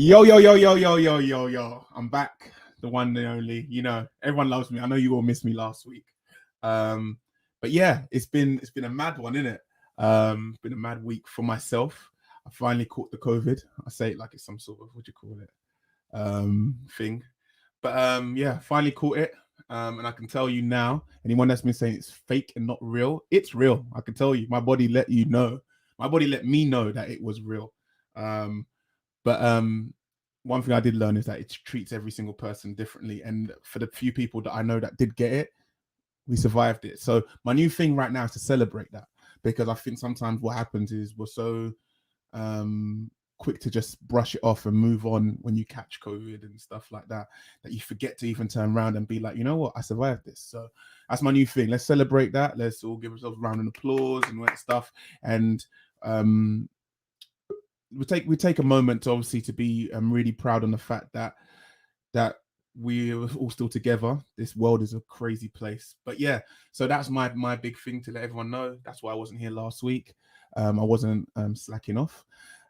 Yo, yo, yo, yo, yo, yo, yo, yo. I'm back. The one and only. You know, everyone loves me. I know you all missed me last week. But yeah, it's been a mad one, isn't it? Been a mad week for myself. I finally caught the COVID. I say it like it's some sort of, what do you call it? Thing. But yeah, finally caught it. And I can tell you now, anyone that's been saying it's fake and not real, it's real. I can tell you, my body let you know. My body let me know that it was real. But one thing I did learn is that it treats every single person differently. And for the few people that I know that did get it, we survived it. So my new thing right now is to celebrate that, because I think sometimes what happens is we're so quick to just brush it off and move on when you catch COVID and stuff like that, that you forget to even turn around and be like, you know what, I survived this. So that's my new thing. Let's celebrate that. Let's all give ourselves a round of applause and all that stuff. And we take a moment to obviously to be really proud on the fact that we're all still together. This world is a crazy place. But yeah, so that's my big thing to let everyone know. That's why I wasn't here last week. I wasn't slacking off.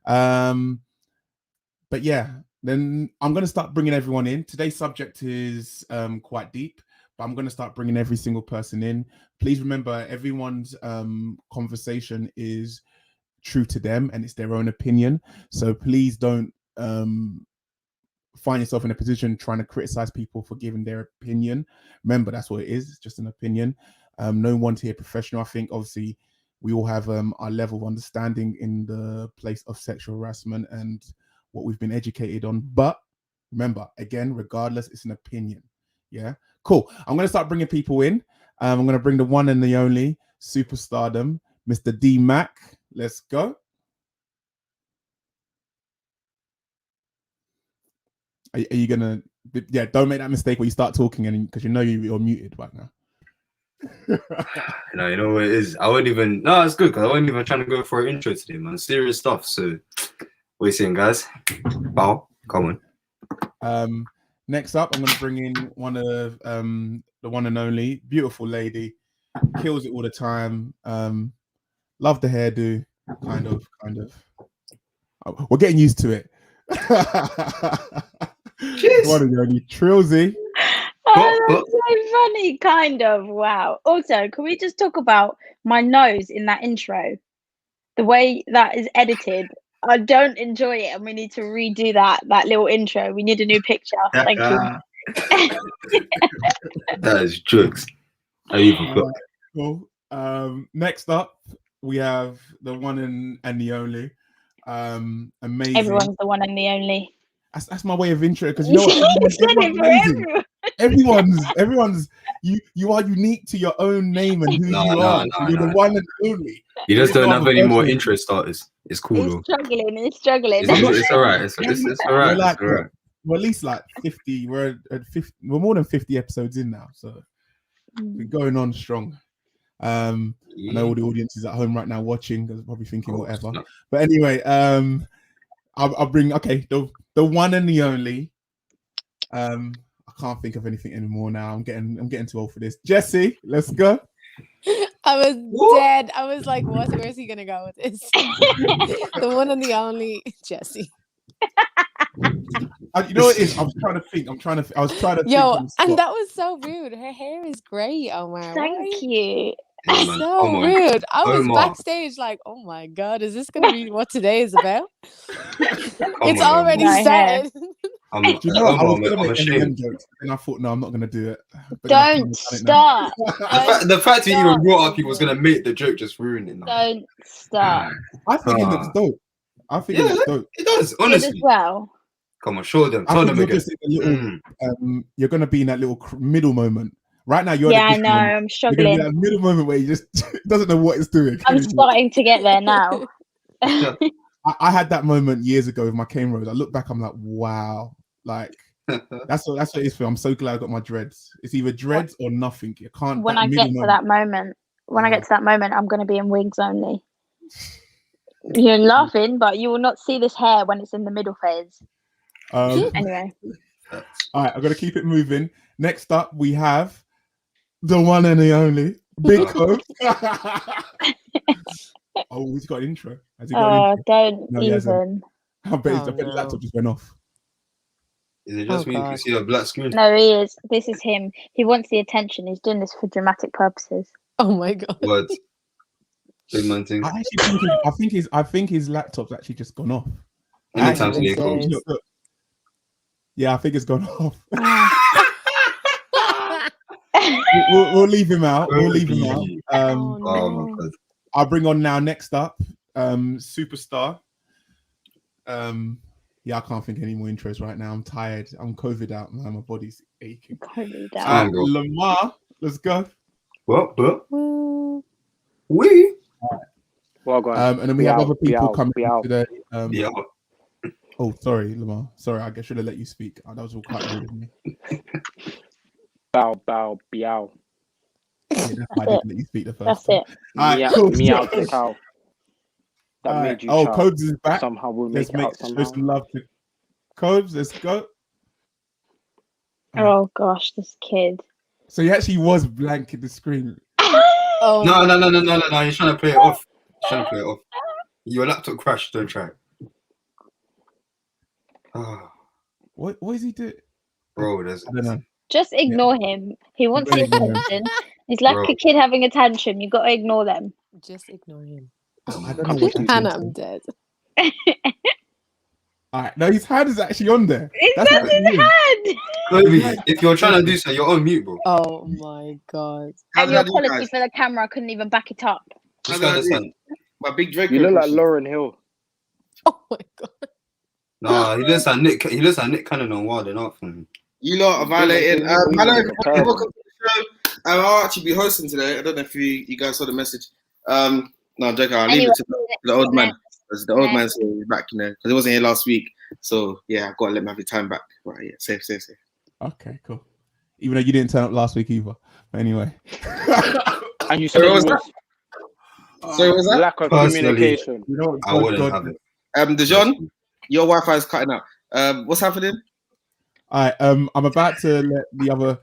But yeah, then I'm going to start bringing everyone in. Today's subject is quite deep, but I'm going to start bringing every single person in. Please remember, everyone's conversation is true to them and it's their own opinion. So please don't find yourself in a position trying to criticize people for giving their opinion. Remember, that's what it is. It's just an opinion. No one's here professional. I think obviously we all have our level of understanding in the place of sexual harassment and what we've been educated on. But remember, again, regardless, it's an opinion. Yeah, cool. I'm going to start bringing people in. I'm going to bring the one and the only superstardom, Mr. D Mac. Let's go. Are you going to... Yeah, don't make that mistake where you start talking and because you know you're muted right now. No, you know what it is. I wouldn't even. No, it's good because I wasn't even trying to go for an intro today, man. Serious stuff. So, what are you saying, guys? Bow, come on. Next up, I'm going to bring in one of the one and only beautiful lady, kills it all the time. Love the hairdo, kind of. Oh, we're getting used to it. One and only Trilzy. Oh, that's so funny, kind of. Wow. Also, can we just talk about my nose in that intro? The way that is edited, I don't enjoy it, and we need to redo that little intro. We need a new picture. Thank you. That is jokes. I even got. Cool. Next up, we have the one and the only. Amazing. Everyone's the one and the only. That's my way of intro, because you know what? Everyone's you are unique to your own name and who you are. You're the one and only. You just don't have any more intro starters. It's cool though. It's struggling. It's all right. It's all right. Like, we're at least like 50. We're at 50. We're more than 50 episodes in now, so we're going on strong. I know all the audiences at home right now watching, they're probably thinking whatever. But anyway, I'll bring the one and the only. I can't think of anything anymore now. I'm getting too old for this. Jesse, let's go. I was dead. I was like, what? Where's he gonna go with this? The one and the only Jesse. You know what it is? I was trying to think. I was trying to Yo, and that was so rude. Her hair is great, Omar. Thank you. It's so rude. I was backstage like, oh my god, is this gonna be what today is about? It's already started. I was going to make M&M jokes, and I thought, no, I'm not going to do it. But don't start. The fact that you even brought up he was going to make the joke just ruined it. Don't start. I think it looks dope. It looks dope. It does, honestly. As well. Come on, show them. Tell them again. You're going to be in that little middle moment. Right now, you're I know. I'm struggling. You're that middle moment where you just doesn't know what it's doing. I'm starting to get there now. I had that moment years ago with my cane rows. I look back, I'm like, wow. Like, that's what it is for me. I'm so glad I got my dreads. It's either dreads or nothing. You can't. When I get to that moment, I'm going to be in wigs only. You're laughing, but you will not see this hair when it's in the middle phase. Anyway. All right, I'm going to keep it moving. Next up, we have the one and the only Big Hope. Oh, he's got an intro. Has he got an intro? Don't even. I bet his laptop just went off. Is it just Oh, me? You can God. see a black screen. No, he is. This is him. He wants the attention. He's doing this for dramatic purposes. Oh my God. What? Big man thing. I actually I think his laptop's actually just gone off. Anytime Actually, today, serious. coach. Look. Yeah, I think it's gone off. We'll leave him out. We'll leave him out. Oh, Oh my no. god. I'll bring on now next up, superstar. Yeah, I can't think of any more intros right now. I'm tired. I'm COVID out, man. My body's aching. COVID out. Fine, bro. Lamar, let's go. What? Woo. We? Well gone. And then we have other people coming in today. Yeah. Oh, sorry, Lamar. Sorry, I should have let you speak. That was all quite rude of me. Bow. Yeah, that's why I didn't let you speak the first That's time. it. Alright, cool. Meow the cow. That Alright. made you Oh, shout. Cobes is back. Somehow we'll Let's make it out show somehow. some love to Cobes. Let's go. Oh gosh, this kid. So he actually was blank in the screen. Oh, No. You're trying to play it off. Your laptop crashed. Don't try. Oh, What is he doing? bro, there's. I don't know. Just ignore him. He wants the Ignore him. attention. He's like Bro. a kid having a tantrum. You got to ignore them. just ignore him. I don't know what he's Hannah, doing. I'm dead. All right, no, his hand is actually on there. It's That's on his weird. hand. Kobe, if you're trying to do so, you're on mute, bro. Oh my God. And your quality for the camera, I couldn't even back it up. Just understand. My big Drake. You look like Lauren Hill. Oh my God. Nah, he looks like Nick. He looks like Nick Cannon on Wild and Out for me. You lot are violating. Hello, everybody. Terrible. Welcome to the show. I'll actually be hosting today. I don't know if you guys saw the message. No, I'm joking. I'll leave Anyway, it to the old man. Because the old next. man's back, because he wasn't here last week. So yeah, I've got to let him have his time back. Right, yeah, safe. Okay, cool. Even though you didn't turn up last week either. But anyway. And you said So it was was So was that? lack of Personally, communication. You know, I wouldn't have it. Dejon, your Wi-Fi is cutting out. What's happening? All right, I'm about to let the other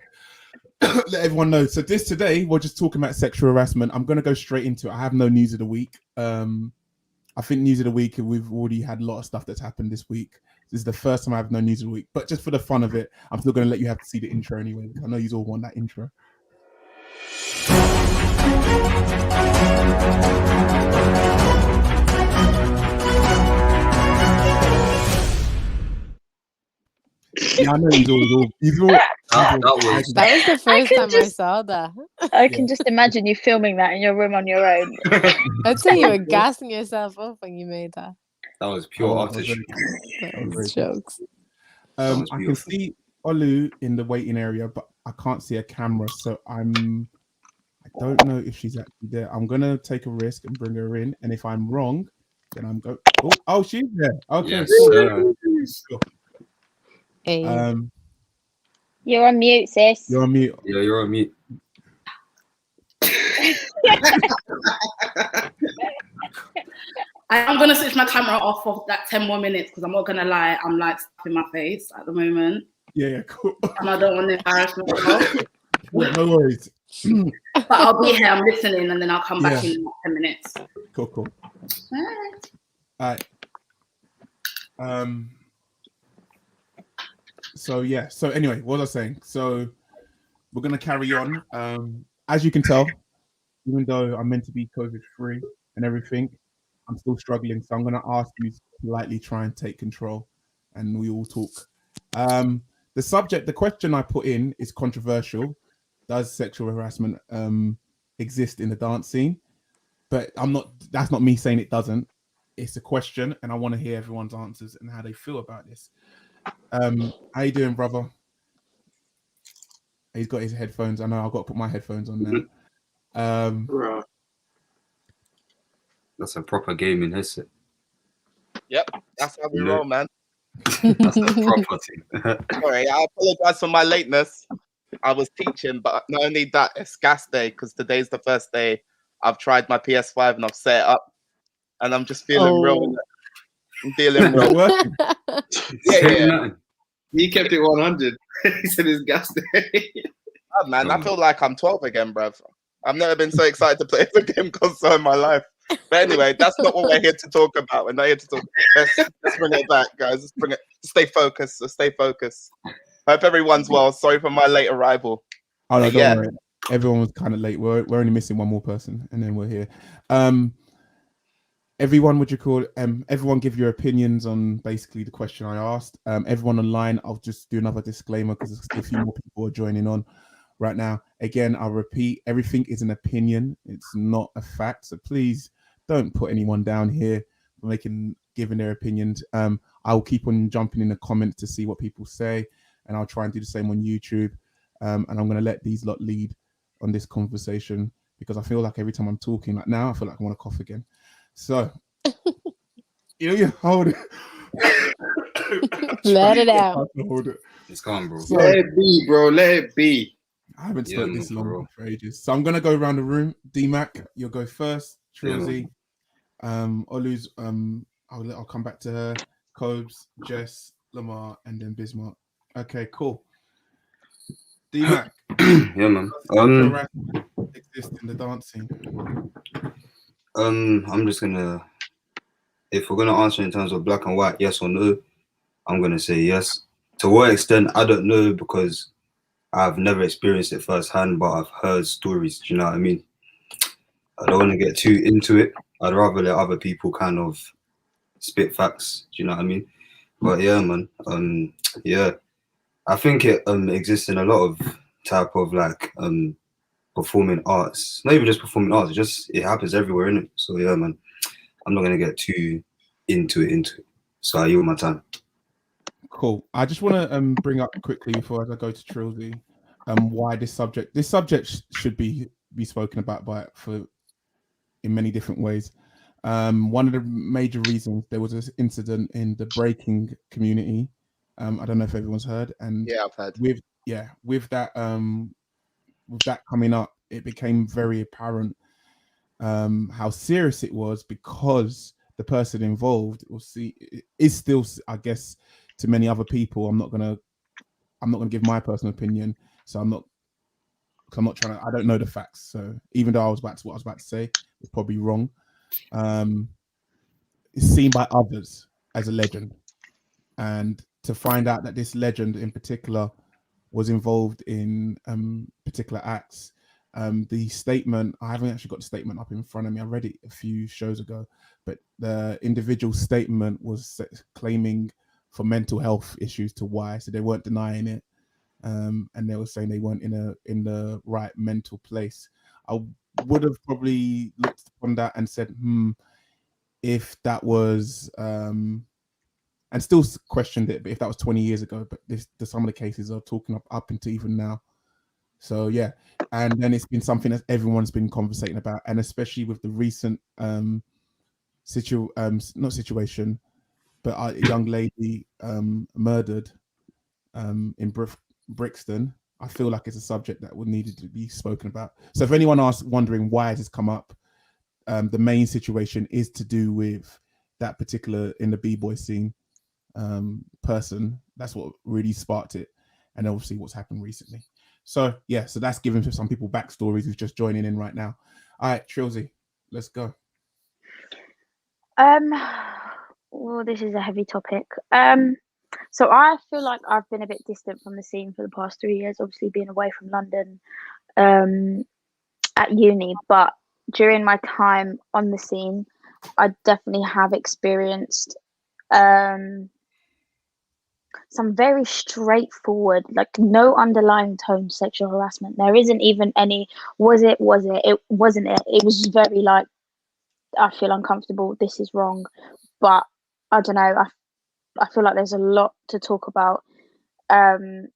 let everyone know. So today we're just talking about sexual harassment. I'm going to go straight into it. I have no news of the week. I think news of the week, we've already had a lot of stuff that's happened this week. This is the first time I have no news of the week. But just for the fun of it, I'm still going to let you have to see the intro anyway. I know you all want that intro. Yeah, I know he's all. That was. That was the first can time I just- saw that. I can just imagine you filming that in your room on your own. I'd say you were gassing yourself up when you made that. That was pure Oh, artistry. very Those good. jokes. That was I can beautiful. see Olu in the waiting area, but I can't see a camera, so I don't know if she's actually there. I'm gonna take a risk and bring her in, and if I'm wrong, then I'm go. Oh, she's there. Okay, Yes, cool. sir. Cool. Hey. You're on mute, sis. You're on mute. Yeah, you're on mute. I'm gonna switch my camera off for that 10 more minutes because I'm not gonna lie, I'm like stuff in my face at the moment, Yeah, cool. and I don't want to embarrass myself. Yeah, no worries. But I'll be here, I'm listening, and then I'll come back Yeah. in like 10 minutes. Cool. All right. So yeah. So anyway, what was I saying? So we're gonna carry on. As you can tell, even though I'm meant to be COVID-free and everything, I'm still struggling. So I'm gonna ask you to politely try and take control, and we all talk. The question I put in is controversial. Does sexual harassment exist in the dance scene? But that's not me saying it doesn't. It's a question, and I want to hear everyone's answers and how they feel about this. How you doing, brother? He's got his headphones. I know I've got to put my headphones on now. That's a proper gaming headset. Yep, that's how we Yeah. roll, man. That's a proper thing. Sorry, I apologize for my lateness. I was teaching, but not only that, it's gas day because today's the first day I've tried my PS5 and I've set it up, and I'm just feeling real. I'm dealing Is it real. working? Yeah. He kept it 100. He said it's gas day. Oh, man, I feel like I'm 12 again, bruv. I've never been so excited to play the game console in my life. But anyway, that's not what we're here to talk about. We're not here to talk. Let's bring it back, guys. Let's bring it. Stay focused. Let's stay focused. Hope everyone's well. Sorry for my late arrival. Oh no, But don't yeah. worry. Everyone was kind of late. We're only missing one more person, and then we're here. Everyone, would you call it? Everyone, give your opinions on basically the question I asked. Everyone online, I'll just do another disclaimer because a few more people are joining on right now. Again, I'll repeat: everything is an opinion. It's not a fact. So please don't put anyone down here for giving their opinions. I'll keep on jumping in the comments to see what people say, and I'll try and do the same on YouTube. And I'm going to let these lot lead on this conversation because I feel like every time I'm talking, like now, I feel like I want to cough again. So, you hold it. Let it out. It's calm, bro. So, Let it be, bro. Let it be. I haven't Yeah, spoke man, this for long real. for ages. So I'm gonna go around the room. D-Mac, you'll go first. Yeah, Trilzy, Olu's, I'll come back to her. Cobes, Jess, Lamar, and then Bismarck. Okay, cool. D-Mac, Yeah, man. harassment exists in the dancing. I'm just gonna, if we're gonna answer in terms of black and white, yes or no, I'm gonna say yes. To what extent, I don't know because I've never experienced it firsthand, but I've heard stories. Do you know what I mean? I don't want to get too into it. I'd rather let other people kind of spit facts. Do you know what I mean? But yeah, man. Yeah, I think it exists in a lot of type of like performing arts. Not even just performing arts. It happens everywhere, innit? So yeah, man. I'm not gonna get too into it. So I yield my time. Cool. I just want to bring up quickly before I go to Trilzy, why this subject should be spoken about in many different ways. One of the major reasons there was this incident in the breaking community. I don't know if everyone's heard, and Yeah, I've heard. with that coming up, it became very apparent how serious it was because the person involved is still, I guess, to many other people. I'm not gonna give my personal opinion, so I'm not trying to. I don't know the facts, so even though what I was about to say is probably wrong, it's seen by others as a legend, and to find out that this legend in particular was involved in particular acts. The statement, I haven't actually got the statement up in front of me. I read it a few shows ago, but the individual statement was claiming for mental health issues to why, so they weren't denying it, and they were saying they weren't in the right mental place. I would have probably looked upon that and said, if that was and still questioned it, but if that was 20 years ago, but some of the cases are talking up into even now. So yeah, and then it's been something that everyone's been conversating about, and especially with the recent not situation, but a young lady murdered in Brixton. I feel like it's a subject that would need to be spoken about. So if anyone asks, wondering why has this come up, the main situation is to do with that particular in the b-boy scene person. That's what really sparked it, and obviously what's happened recently. So yeah, so that's giving some people backstories who's just joining in right now. All right, Trilzy, let's go. Well, this is a heavy topic. So I feel like I've been a bit distant from the scene for the past 3 years, obviously being away from London at uni, but during my time on the scene, I definitely have experienced some very straightforward, like no underlying tone sexual harassment. There isn't even any, was it, it wasn't it. It was very like, I feel uncomfortable, this is wrong. But I don't know, I feel like there's a lot to talk about. In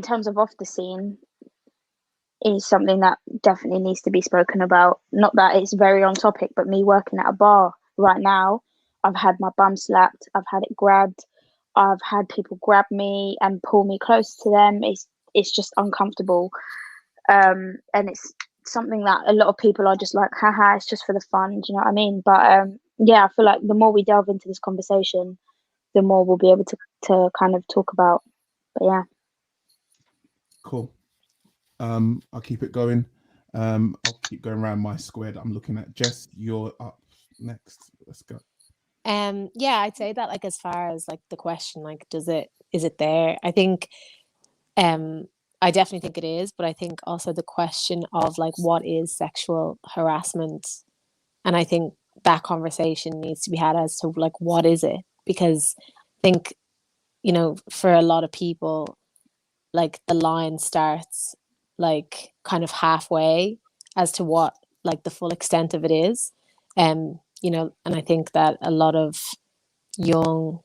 terms of off the scene, is something that definitely needs to be spoken about. Not that it's very on topic, but me working at a bar right now, I've had my bum slapped, I've had it grabbed, I've had people grab me and pull me close to them. It's just uncomfortable, and it's something that a lot of people are just like, haha, it's just for the fun. Do you know what I mean? But yeah, I feel like the more we delve into this conversation, the more we'll be able to kind of talk about. But yeah. Cool. I'll keep it going. I'll keep going around my square that I'm looking at. Jess, you're up next. Let's go. Yeah, I'd say that like as far as like the question, like is it there? I think I definitely think it is, but I think also the question of like what is sexual harassment, and I think that conversation needs to be had as to like what is it, because I think, you know, for a lot of people, like the line starts like kind of halfway as to what like the full extent of it is. You know, and I think that a lot of young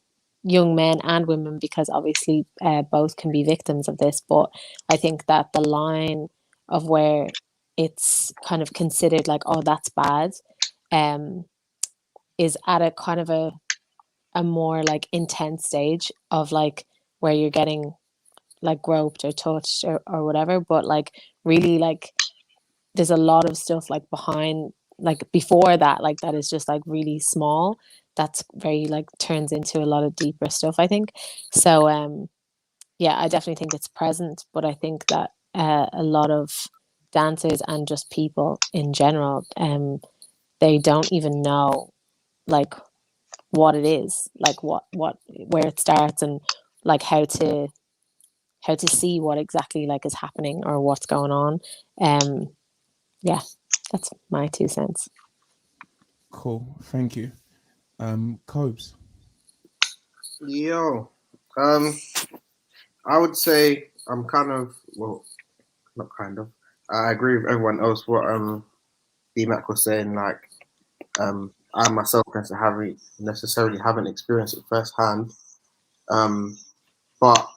men and women, because obviously both can be victims of this, but I think that the line of where it's kind of considered like, oh, that's bad, is at a kind of a more like intense stage of like where you're getting like groped or touched or whatever, but like really like there's a lot of stuff like behind, like before that, like that is just like really small, that's very like turns into a lot of deeper stuff, I think. So yeah, I definitely think it's present, but I think that a lot of dancers and just people in general, they don't even know like what it is, like what where it starts, and like how to see what exactly like is happening or what's going on. Yeah, that's my 2 cents. Cool. Thank you. Cobes. Yo, I would say I'm kind of, well, not kind of. I agree with everyone else. What D-Mac was saying, like, I myself necessarily haven't experienced it firsthand. But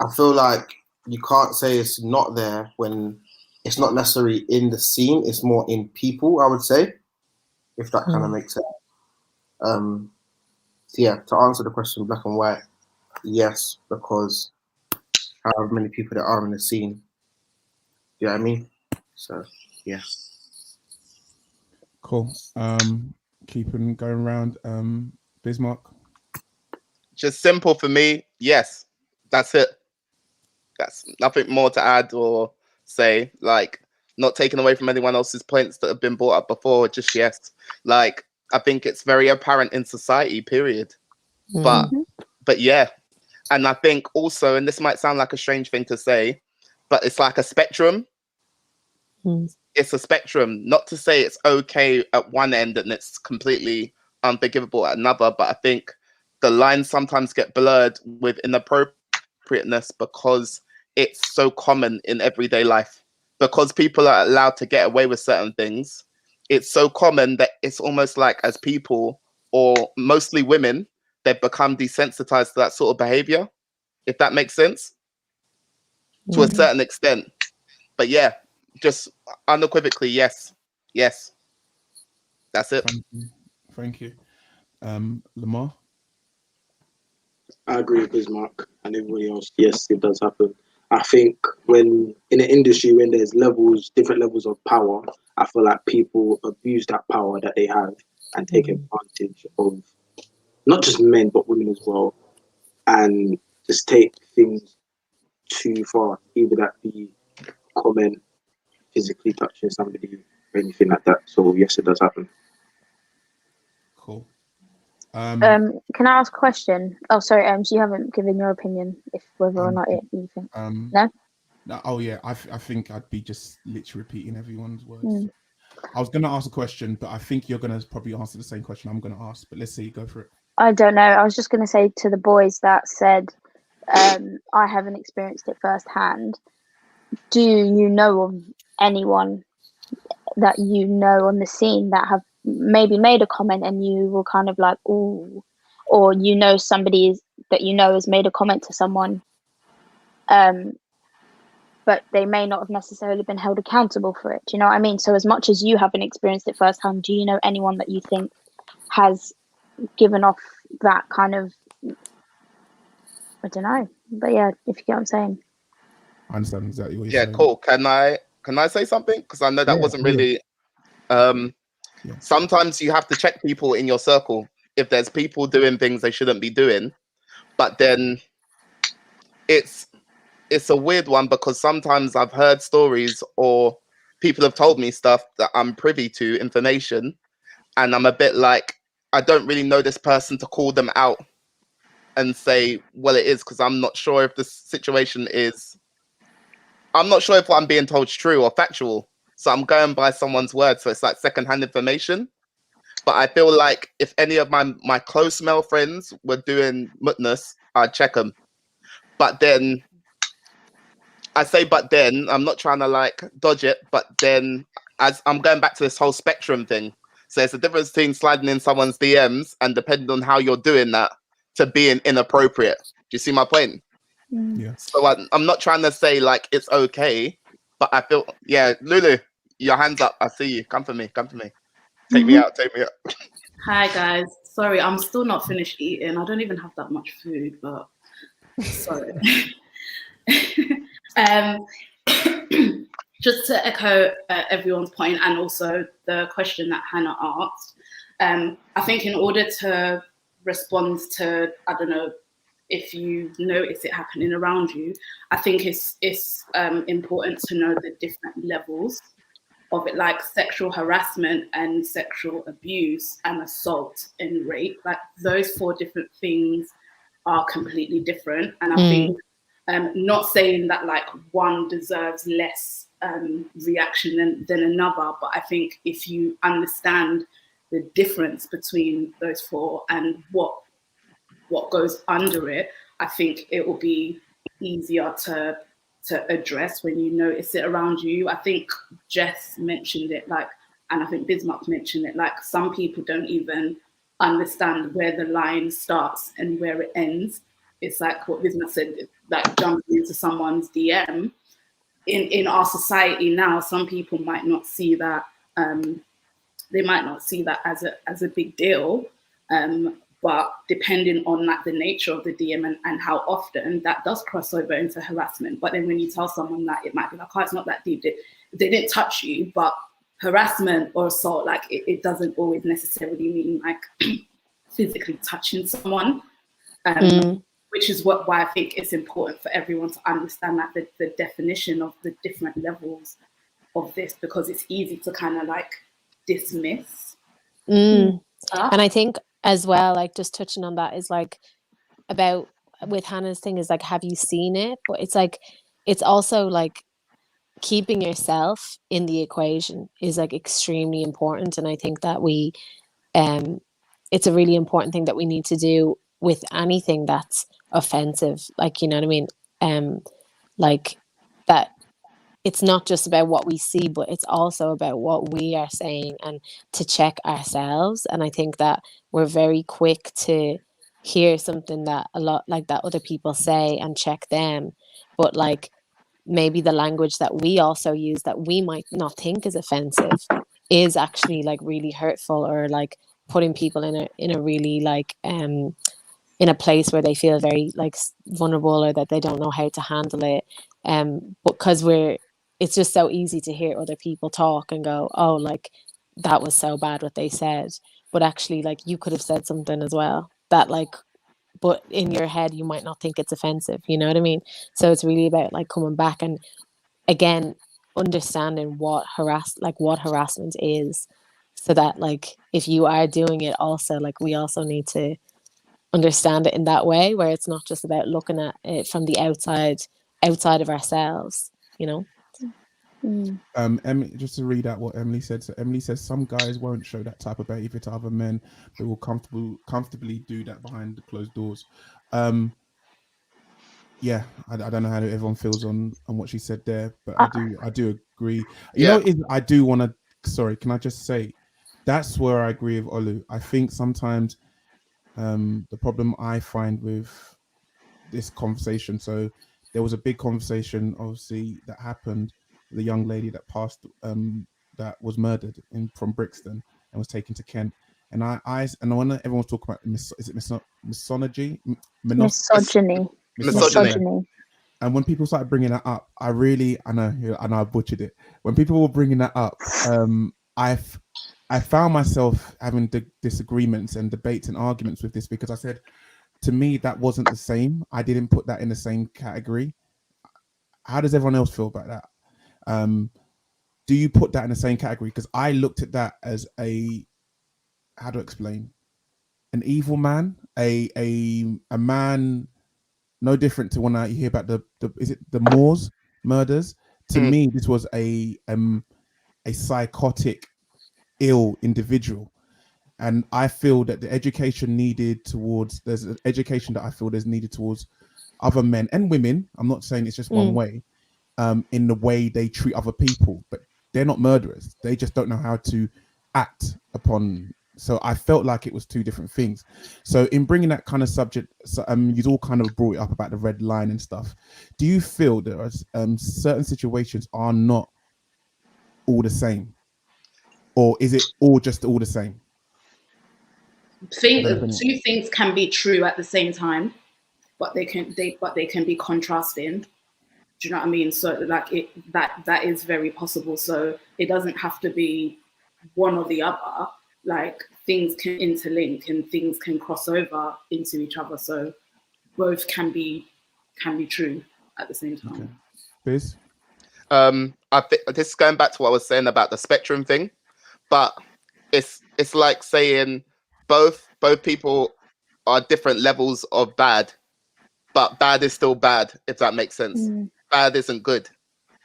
I feel like you can't say it's not there when it's not necessarily in the scene. It's more in people, I would say, if that kind of makes sense. So yeah, to answer the question, black and white, yes, because however many people there are in the scene, you know what I mean? So yeah. Cool. Keeping going around. Bismarck. Just simple for me. Yes, that's it. That's nothing more to add or say. Like, not taking away from anyone else's points that have been brought up before. Just yes. Like, I think it's very apparent in society. Period. But yeah, and I think also, and this might sound like a strange thing to say, but it's like a spectrum. It's a spectrum. Not to say it's okay at one end and it's completely unforgivable at another, but I think the lines sometimes get blurred with inappropriateness because it's so common in everyday life. Because people are allowed to get away with certain things, it's so common that it's almost like as people, or mostly women, they've become desensitized to that sort of behavior, if that makes sense, to a certain extent. But yeah, just unequivocally, yes. Yes. That's it. Thank you. Lamar? I agree with Bismarck and everybody else. Yes, it does happen. I think when in an industry, when there's different levels of power, I feel like people abuse that power that they have and take advantage of not just men, but women as well, and just take things too far, either that be comment, physically touching somebody, or anything like that. So yes, it does happen. Cool. Can I ask a question? Oh, sorry. So you haven't given your opinion if whether or not you think. No. Oh yeah, I think I'd be just literally repeating everyone's words. I was gonna ask a question, but I think you're gonna probably answer the same question I'm gonna ask. But let's see, go for it. I don't know. I was just gonna say to the boys that said, I haven't experienced it firsthand. Do you know of anyone that you know on the scene that have maybe made a comment and you were kind of like, ooh, or you know somebody that you know has made a comment to someone, but they may not have necessarily been held accountable for it. Do you know what I mean? So as much as you haven't experienced it firsthand, do you know anyone that you think has given off that kind of, I don't know, but yeah, if you get what I'm saying. I understand exactly what you're saying. Cool. Can I say something? Because I know that wasn't really. Sometimes you have to check people in your circle if there's people doing things they shouldn't be doing, but then it's a weird one because sometimes I've heard stories or people have told me stuff that I'm privy to, information, and I'm a bit like, I don't really know this person to call them out and say, well, it is, because I'm not sure if the situation is, I'm not sure if what I'm being told is true or factual. So I'm going by someone's word. So it's like secondhand information. But I feel like if any of my close male friends were doing muttness, I'd check them. But then I'm not trying to like dodge it. But then as I'm going back to this whole spectrum thing. So it's a difference between sliding in someone's DMs and depending on how you're doing that to being inappropriate. Do you see my point? Yeah. So I'm not trying to say like it's okay, but I feel, yeah, Lulu, your hands up. I see you. Come for me. Come for me. Take me out. Take me out. Hi guys. Sorry, I'm still not finished eating. I don't even have that much food, but sorry. Just to echo everyone's point and also the question that Hannah asked, I think in order to respond to, I don't know, if you notice it happening around you, I think it's important to know the different levels of it, like sexual harassment and sexual abuse and assault and rape. Like those 4 different things are completely different. And I think not saying that like one deserves less reaction than another, but I think if you understand the difference between those 4 and what goes under it, I think it will be easier to address when you notice it around you. I think Jess mentioned it, like, and I think Bismarck mentioned it, like some people don't even understand where the line starts and where it ends. It's like what Bismarck said, like jumping into someone's DM. In our society now, some people might not see that, they might not see that as a big deal. But depending on like the nature of the DM and how often, that does cross over into harassment. But then when you tell someone that, it might be like, oh, it's not that deep. They didn't touch you, but harassment or assault, like it doesn't always necessarily mean like physically touching someone, which is why I think it's important for everyone to understand that the definition of the different levels of this, because it's easy to kind of like dismiss stuff. And I think as well, like just touching on that is like about with Hannah's thing is like, have you seen it? But it's like, it's also like keeping yourself in the equation is like extremely important. And I think that it's a really important thing that we need to do with anything that's offensive. Like, you know what I mean? Like that it's not just about what we see, but it's also about what we are saying and to check ourselves. And I think that we're very quick to hear something that a lot like that other people say and check them. But like maybe the language that we also use that we might not think is offensive is actually like really hurtful, or like putting people in a really like in a place where they feel very like vulnerable, or that they don't know how to handle it. Because it's just so easy to hear other people talk and go, oh, like that was so bad what they said. But actually, like you could have said something as well that like, but in your head, you might not think it's offensive. You know what I mean? So it's really about like coming back and again, understanding what harassment is, so that like, if you are doing it also, like we also need to understand it in that way, where it's not just about looking at it from the outside of ourselves, you know. Emily, just to read out what Emily said. So Emily says some guys won't show that type of behavior to other men, but will comfortably do that behind the closed doors. Yeah, I don't know how everyone feels on what she said there, but I do agree. You know, I do want to. Sorry, can I just say that's where I agree with Olu. I think sometimes the problem I find with this conversation. So there was a big conversation, obviously, that happened. The young lady that passed, that was murdered from Brixton and was taken to Kent. And when everyone's talking about misogyny. And when people started bringing that up, I know I butchered it. When people were bringing that up, I found myself having disagreements and debates and arguments with this, because I said, to me, that wasn't the same. I didn't put that in the same category. How does everyone else feel about that? do you put that in the same category? Because I looked at that as how to explain, an evil man, a man no different to when I hear about the is it the Moors murders? To me, this was a psychotic, ill individual. And I feel that the education needed towards there's an education that I feel there's needed towards other men and women. I'm not saying it's just one way, in the way they treat other people, but they're not murderers. They just don't know how to act upon. So I felt like it was two different things. So in bringing that kind of subject, you all kind of brought it up about the red line and stuff. Do you feel there are certain situations are not all the same, or is it all just all the same? Two things can be true at the same time, but they can be contrasting. Do you know what I mean? So like that is very possible. So it doesn't have to be one or the other. Like things can interlink and things can cross over into each other. So both can be true at the same time. Okay. Biz? I think this is going back to what I was saying about the spectrum thing, but it's like saying both people are different levels of bad, but bad is still bad, if that makes sense. Bad isn't good.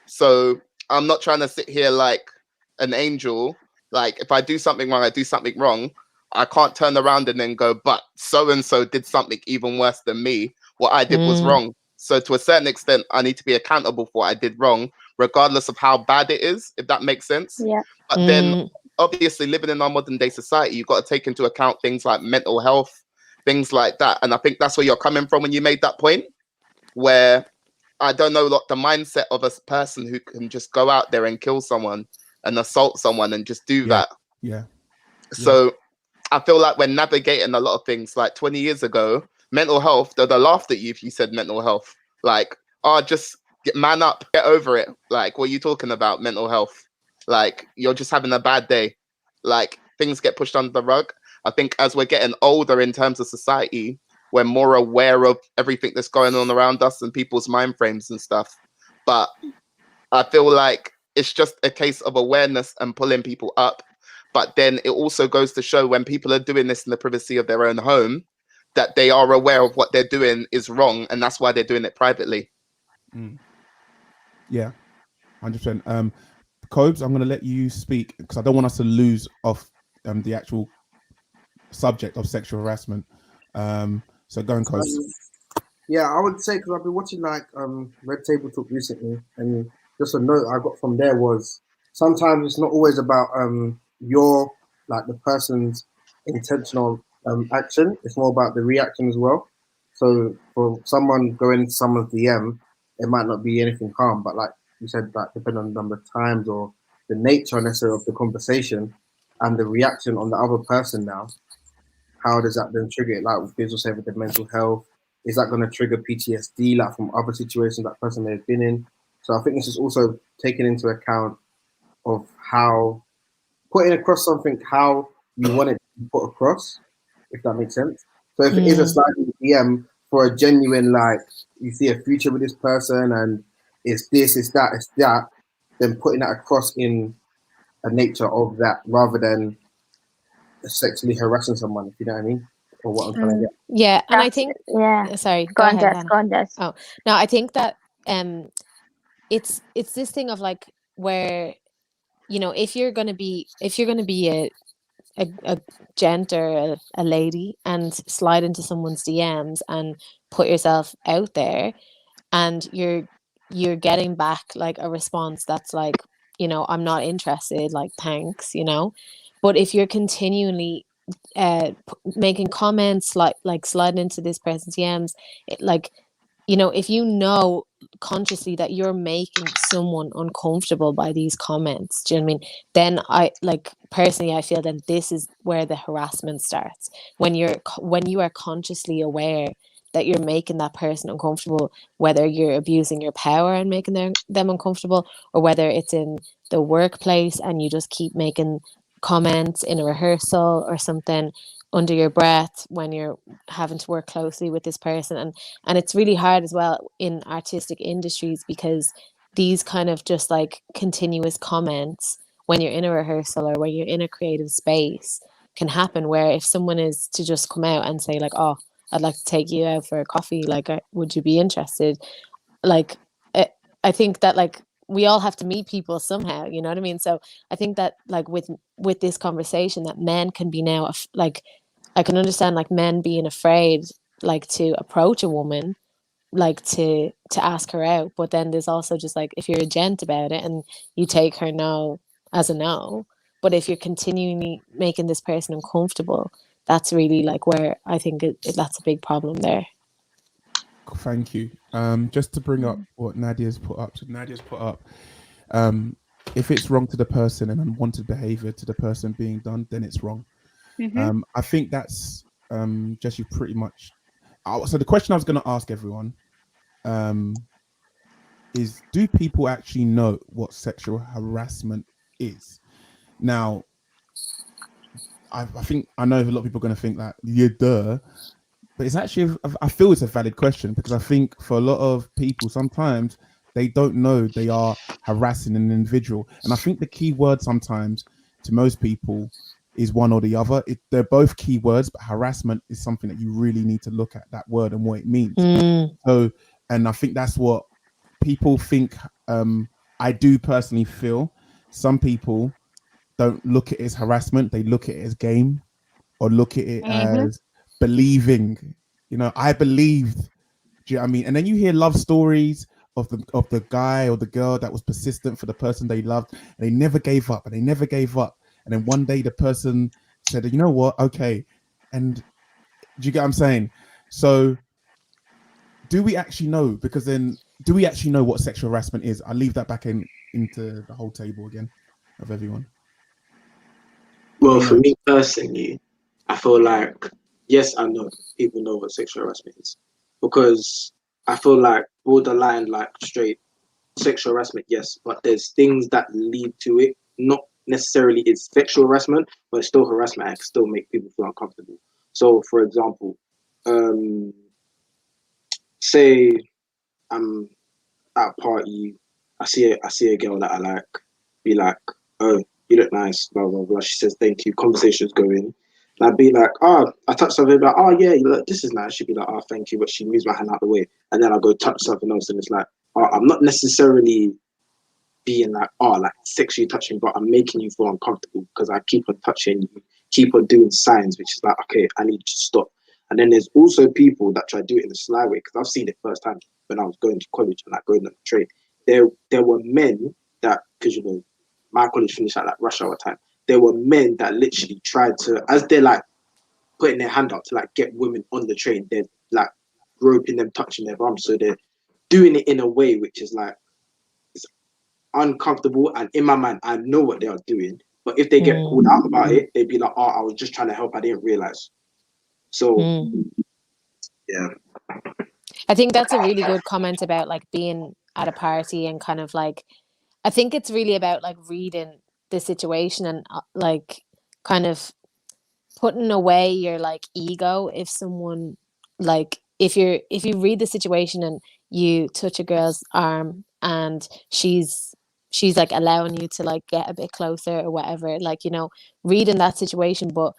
So I'm not trying to sit here like an angel. Like if I do something wrong, I do something wrong. I can't turn around and then go, but so-and-so did something even worse than me. What I did was wrong. So to a certain extent, I need to be accountable for what I did wrong, regardless of how bad it is, if that makes sense. Yeah. But then obviously living in our modern day society, you've got to take into account things like mental health, things like that. And I think that's where you're coming from when you made that point, where I don't know what the mindset of a person who can just go out there and kill someone and assault someone and just do that. Yeah. So I feel like we're navigating a lot of things. Like 20 years ago, mental health, they'd have laughed at you if you said mental health. Like, just get man up, get over it. Like, what are you talking about, mental health? Like, you're just having a bad day. Like, things get pushed under the rug. I think as we're getting older in terms of society, we're more aware of everything that's going on around us and people's mind frames and stuff. But I feel like it's just a case of awareness and pulling people up. But then it also goes to show when people are doing this in the privacy of their own home, that they are aware of what they're doing is wrong, and that's why they're doing it privately. Yeah, 100%. Cobes, I'm going to let you speak because I don't want us to lose off the actual subject of sexual harassment. So go on, Cobes. Yeah, I would say, because I've been watching like Red Table Talk recently, and just a note I got from there was sometimes it's not always about your like the person's intentional action. It's more about the reaction as well. So for someone going into someone's DM, it might not be anything harm, but like you said, like depending on the number of times or the nature necessarily of the conversation and the reaction on the other person now, how does that then trigger it? Like Biz was saying with the mental health, is that going to trigger PTSD like from other situations that person may have been in? So I think this is also taken into account of how putting across something, how you want it to be put across, if that makes sense. So if it is a sliding DM for a genuine, like you see a future with this person and it's this, it's that, then putting that across in a nature of that rather than sexually harassing someone, if you know what I mean, or what I'm trying to get. Yeah, and I think sorry, go ahead, Hannah. Go on, Jess. Oh no, I think that it's this thing of like where, you know, if you're gonna be a gent or a lady and slide into someone's DMs and put yourself out there, and you're getting back like a response that's like, you know, I'm not interested, like thanks, you know. But if you're continually making comments like sliding into this person's DMs, like, you know, if you know consciously that you're making someone uncomfortable by these comments, do you know what I mean? Then I like personally I feel that this is where the harassment starts, when you are consciously aware that you're making that person uncomfortable, whether you're abusing your power and making them uncomfortable, or whether it's in the workplace and you just keep making comments in a rehearsal or something under your breath when you're having to work closely with this person. And it's really hard as well in artistic industries because these kind of just like continuous comments when you're in a rehearsal or when you're in a creative space can happen, where if someone is to just come out and say like, oh, I'd like to take you out for a coffee, like would you be interested, like I think that like we all have to meet people somehow, you know what I mean? So I think that like with this conversation, that men can be now like, I can understand like men being afraid like to approach a woman, like to ask her out, but then there's also just like, if you're a gent about it and you take her no as a no, but if you're continually making this person uncomfortable, that's really like where I think that's a big problem there. Thank you. Just to bring up what Nadia's put up. So Nadia's put up, if it's wrong to the person and unwanted behavior to the person being done, then it's wrong. I think that's just you pretty much. So the question I was going to ask everyone is, do people actually know what sexual harassment is? Now, I think I know a lot of people are going to think that, yeah, duh. But it's actually, I feel it's a valid question, because I think for a lot of people, sometimes they don't know they are harassing an individual. And I think the key word sometimes to most people is one or the other. They're both key words, but harassment is something that you really need to look at that word and what it means. So, and I think that's what people think. I do personally feel some people don't look at it as harassment. They look at it as game, or look at it as believing. You know, I believed. Do you know what I mean? And then you hear love stories of the guy or the girl that was persistent for the person they loved, and they never gave up, and they never gave up. And then one day the person said, you know what? Okay. And do you get what I'm saying? So do we actually know? Because then, do we actually know what sexual harassment is? I'll leave that back into the whole table again of everyone. Well, for me personally, I feel like, yes, I know people know what sexual harassment is, because I feel like borderline, like straight sexual harassment, yes, but there's things that lead to it. Not necessarily it's sexual harassment, but it's still harassment and can still make people feel uncomfortable. So, for example, say I'm at a party, I see a girl that I like, be like, oh, you look nice, blah blah blah. She says thank you. Conversation's going. And I'd be like, oh, I touch something, like, oh yeah, you look, this is nice. She'd be like, oh, thank you, but she moves my hand out the way, and then I go touch something else, and it's like, oh, I'm not necessarily being like, oh, like sexually touching, but I'm making you feel uncomfortable because I keep on touching you, keep on doing signs, which is like, okay, I need to stop. And then there's also people that try to do it in a sly way, because I've seen it firsthand when I was going to college and like going on the train. There were men that, because you know, my college finished at like rush hour time. There were men that literally tried to, as they're like putting their hand out to like get women on the train, they're like groping them, touching their bums. So they're doing it in a way which is like, it's uncomfortable. And in my mind, I know what they are doing. But if they get called out about it, they'd be like, oh, I was just trying to help, I didn't realize. So, yeah. I think that's a really good comment about like being at a party and kind of like, I think it's really about like reading the situation and like kind of putting away your like ego. If someone like, if you read the situation and you touch a girl's arm and she's like allowing you to like get a bit closer or whatever, like, you know, reading that situation. But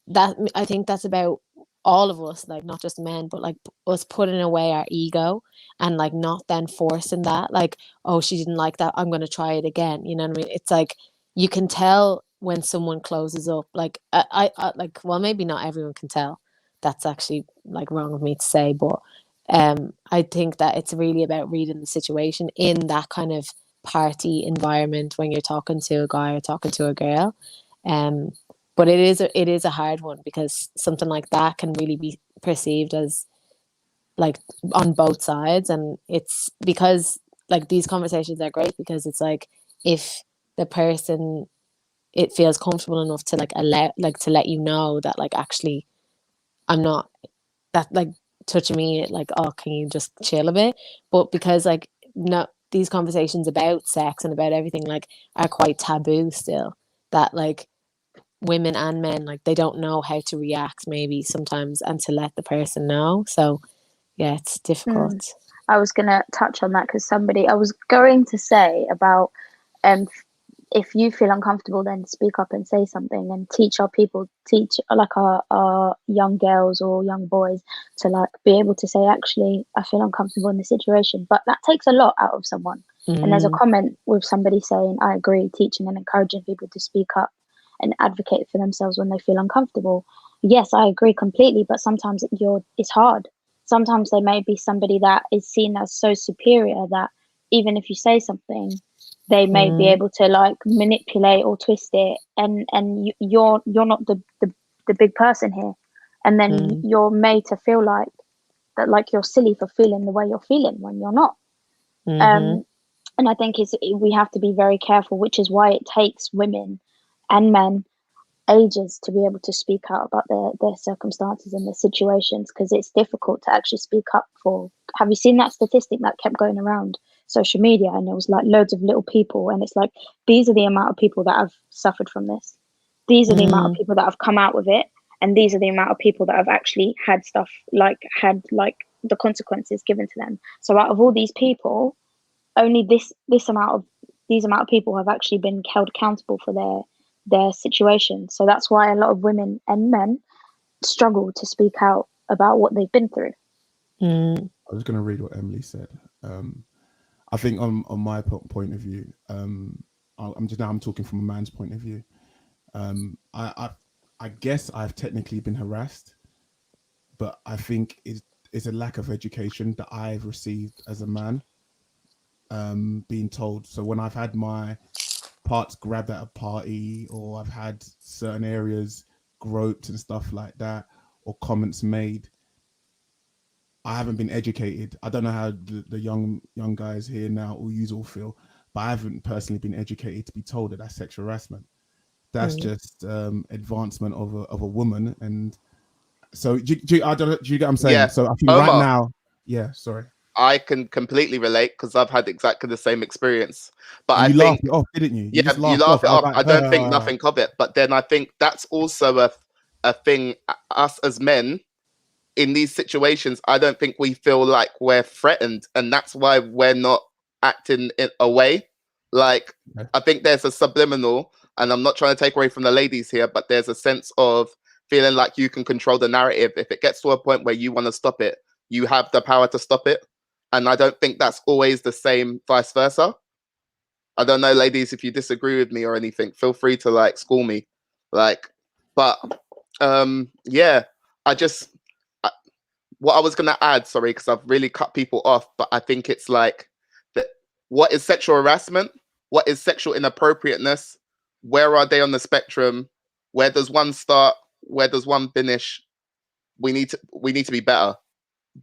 that, I think that's about all of us, like not just men, but like us putting away our ego and like not then forcing that, like, oh, she didn't like that, I'm going to try it again, you know what I mean? It's like you can tell when someone closes up, like I like, well, maybe not everyone can tell, that's actually like wrong of me to say, but I think that it's really about reading the situation in that kind of party environment when you're talking to a guy or talking to a girl. But it is a hard one, because something like that can really be perceived as like on both sides. And it's because like these conversations are great, because it's like, if the person, it feels comfortable enough to like allow, like to let you know that like, actually, I'm not that like touching me, like, oh, can you just chill a bit? But because like, no, these conversations about sex and about everything like are quite taboo still, that like women and men, like they don't know how to react maybe sometimes and to let the person know. So yeah, it's difficult. I was going to touch on that because I was going to say about if you feel uncomfortable, then speak up and say something and teach our young girls or young boys to like be able to say, actually, I feel uncomfortable in this situation. But that takes a lot out of someone. And there's a comment with somebody saying, I agree, teaching and encouraging people to speak up and advocate for themselves when they feel uncomfortable. Yes, I agree completely, but sometimes it's hard. Sometimes there may be somebody that is seen as so superior that even if you say something, they may be able to like manipulate or twist it, and you're not the big person here, and then you're made to feel like that, like you're silly for feeling the way you're feeling when you're not. And I think we have to be very careful, which is why it takes women and men ages to be able to speak out about their circumstances and their situations, because it's difficult to actually speak up for. Have you seen that statistic that kept going around social media, and it was like loads of little people, and it's like, these are the amount of people that have suffered from this, these are the amount of people that have come out with it, and these are the amount of people that have actually had stuff like the consequences given to them. So out of all these people, only these amount of people have actually been held accountable for their situation. So that's why a lot of women and men struggle to speak out about what they've been through. I was going to read what Emily said. I think on my point of view, I'm talking from a man's point of view. I guess I've technically been harassed, but I think it's a lack of education that I've received as a man, being told. So when I've had my parts grabbed at a party, or I've had certain areas groped and stuff like that, or comments made, I haven't been educated. I don't know how the young guys here now or you all feel, but I haven't personally been educated to be told that that's sexual harassment. That's just advancement of a woman. And so do you get what I'm saying? Yeah. So I think Omar, right now, sorry. I can completely relate because I've had exactly the same experience. But And I you think, laughed it off, didn't you? yeah, just you laughed laugh it I was off. like, I don't think nothing of it. But then I think that's also a thing. Us as men in these situations, I don't think we feel like we're threatened, and that's why we're not acting in a way. Like, I think there's a subliminal, and I'm not trying to take away from the ladies here, but there's a sense of feeling like you can control the narrative. If it gets to a point where you want to stop it, you have the power to stop it. And I don't think that's always the same vice versa. I don't know, ladies, if you disagree with me or anything, feel free to like school me. Like, but yeah, what I was going to add, sorry, because I've really cut people off, but I think it's like, what is sexual harassment? What is sexual inappropriateness? Where are they on the spectrum? Where does one start? Where does one finish? We need to be better.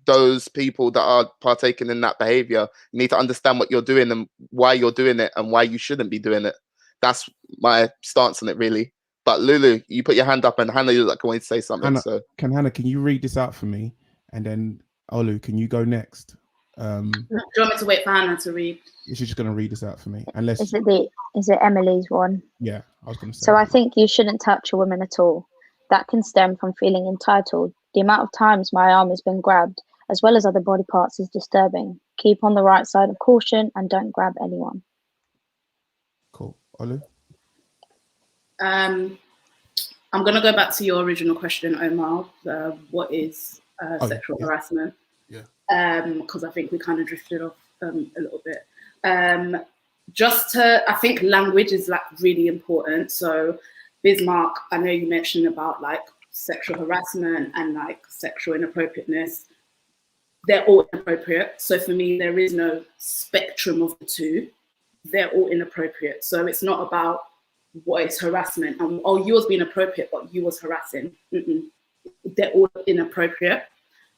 Those people that are partaking in that behavior, you need to understand what you're doing and why you're doing it and why you shouldn't be doing it. That's my stance on it, really. But Lulu, you put your hand up, and Hannah, you like wanted to say something. Hannah, can you read this out for me? And then Olu, can you go next? Do you want me to wait for Hannah to read? She's just going to read this out for me. Unless is it Emily's one? Yeah, I was going to say. So I think you shouldn't touch a woman at all. That can stem from feeling entitled. The amount of times my arm has been grabbed, as well as other body parts, is disturbing. Keep on the right side of caution and don't grab anyone. Cool. Olu? I'm going to go back to your original question, Omar. What is sexual harassment? Yeah. Because I think we kind of drifted off a little bit. I think language is like really important. So Bismarck, I know you mentioned about like sexual harassment and like sexual inappropriateness. They're all inappropriate. So for me, there is no spectrum of the two. They're all inappropriate. So it's not about what is harassment and you was being appropriate, but you was harassing. They're all inappropriate.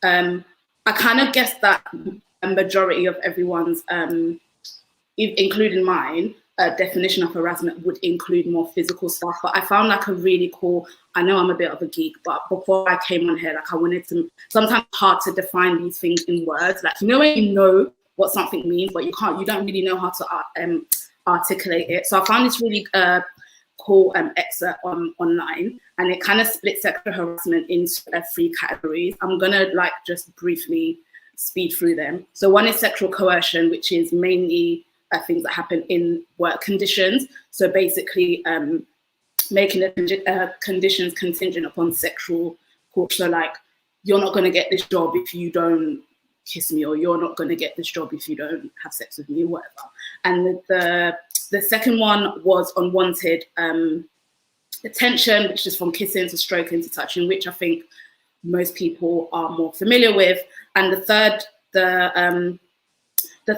I kind of guess that a majority of everyone's, including mine, definition of harassment would include more physical stuff. But I found like a really cool, I know I'm a bit of a geek, but before I came on here, like I wanted to, sometimes hard to define these things in words. Like, you know, when you know what something means, but you don't really know how to articulate it. So I found this really cool excerpt online, and it kind of splits sexual harassment into 3 categories. I'm gonna like just briefly speed through them. So one is sexual coercion, which is mainly things that happen in work conditions. So basically making the conditions contingent upon sexual coercion. So like, you're not going to get this job if you don't kiss me, or you're not going to get this job if you don't have sex with me, or whatever. And the second one was unwanted attention, which is from kissing to stroking to touching, which I think most people are more familiar with. And the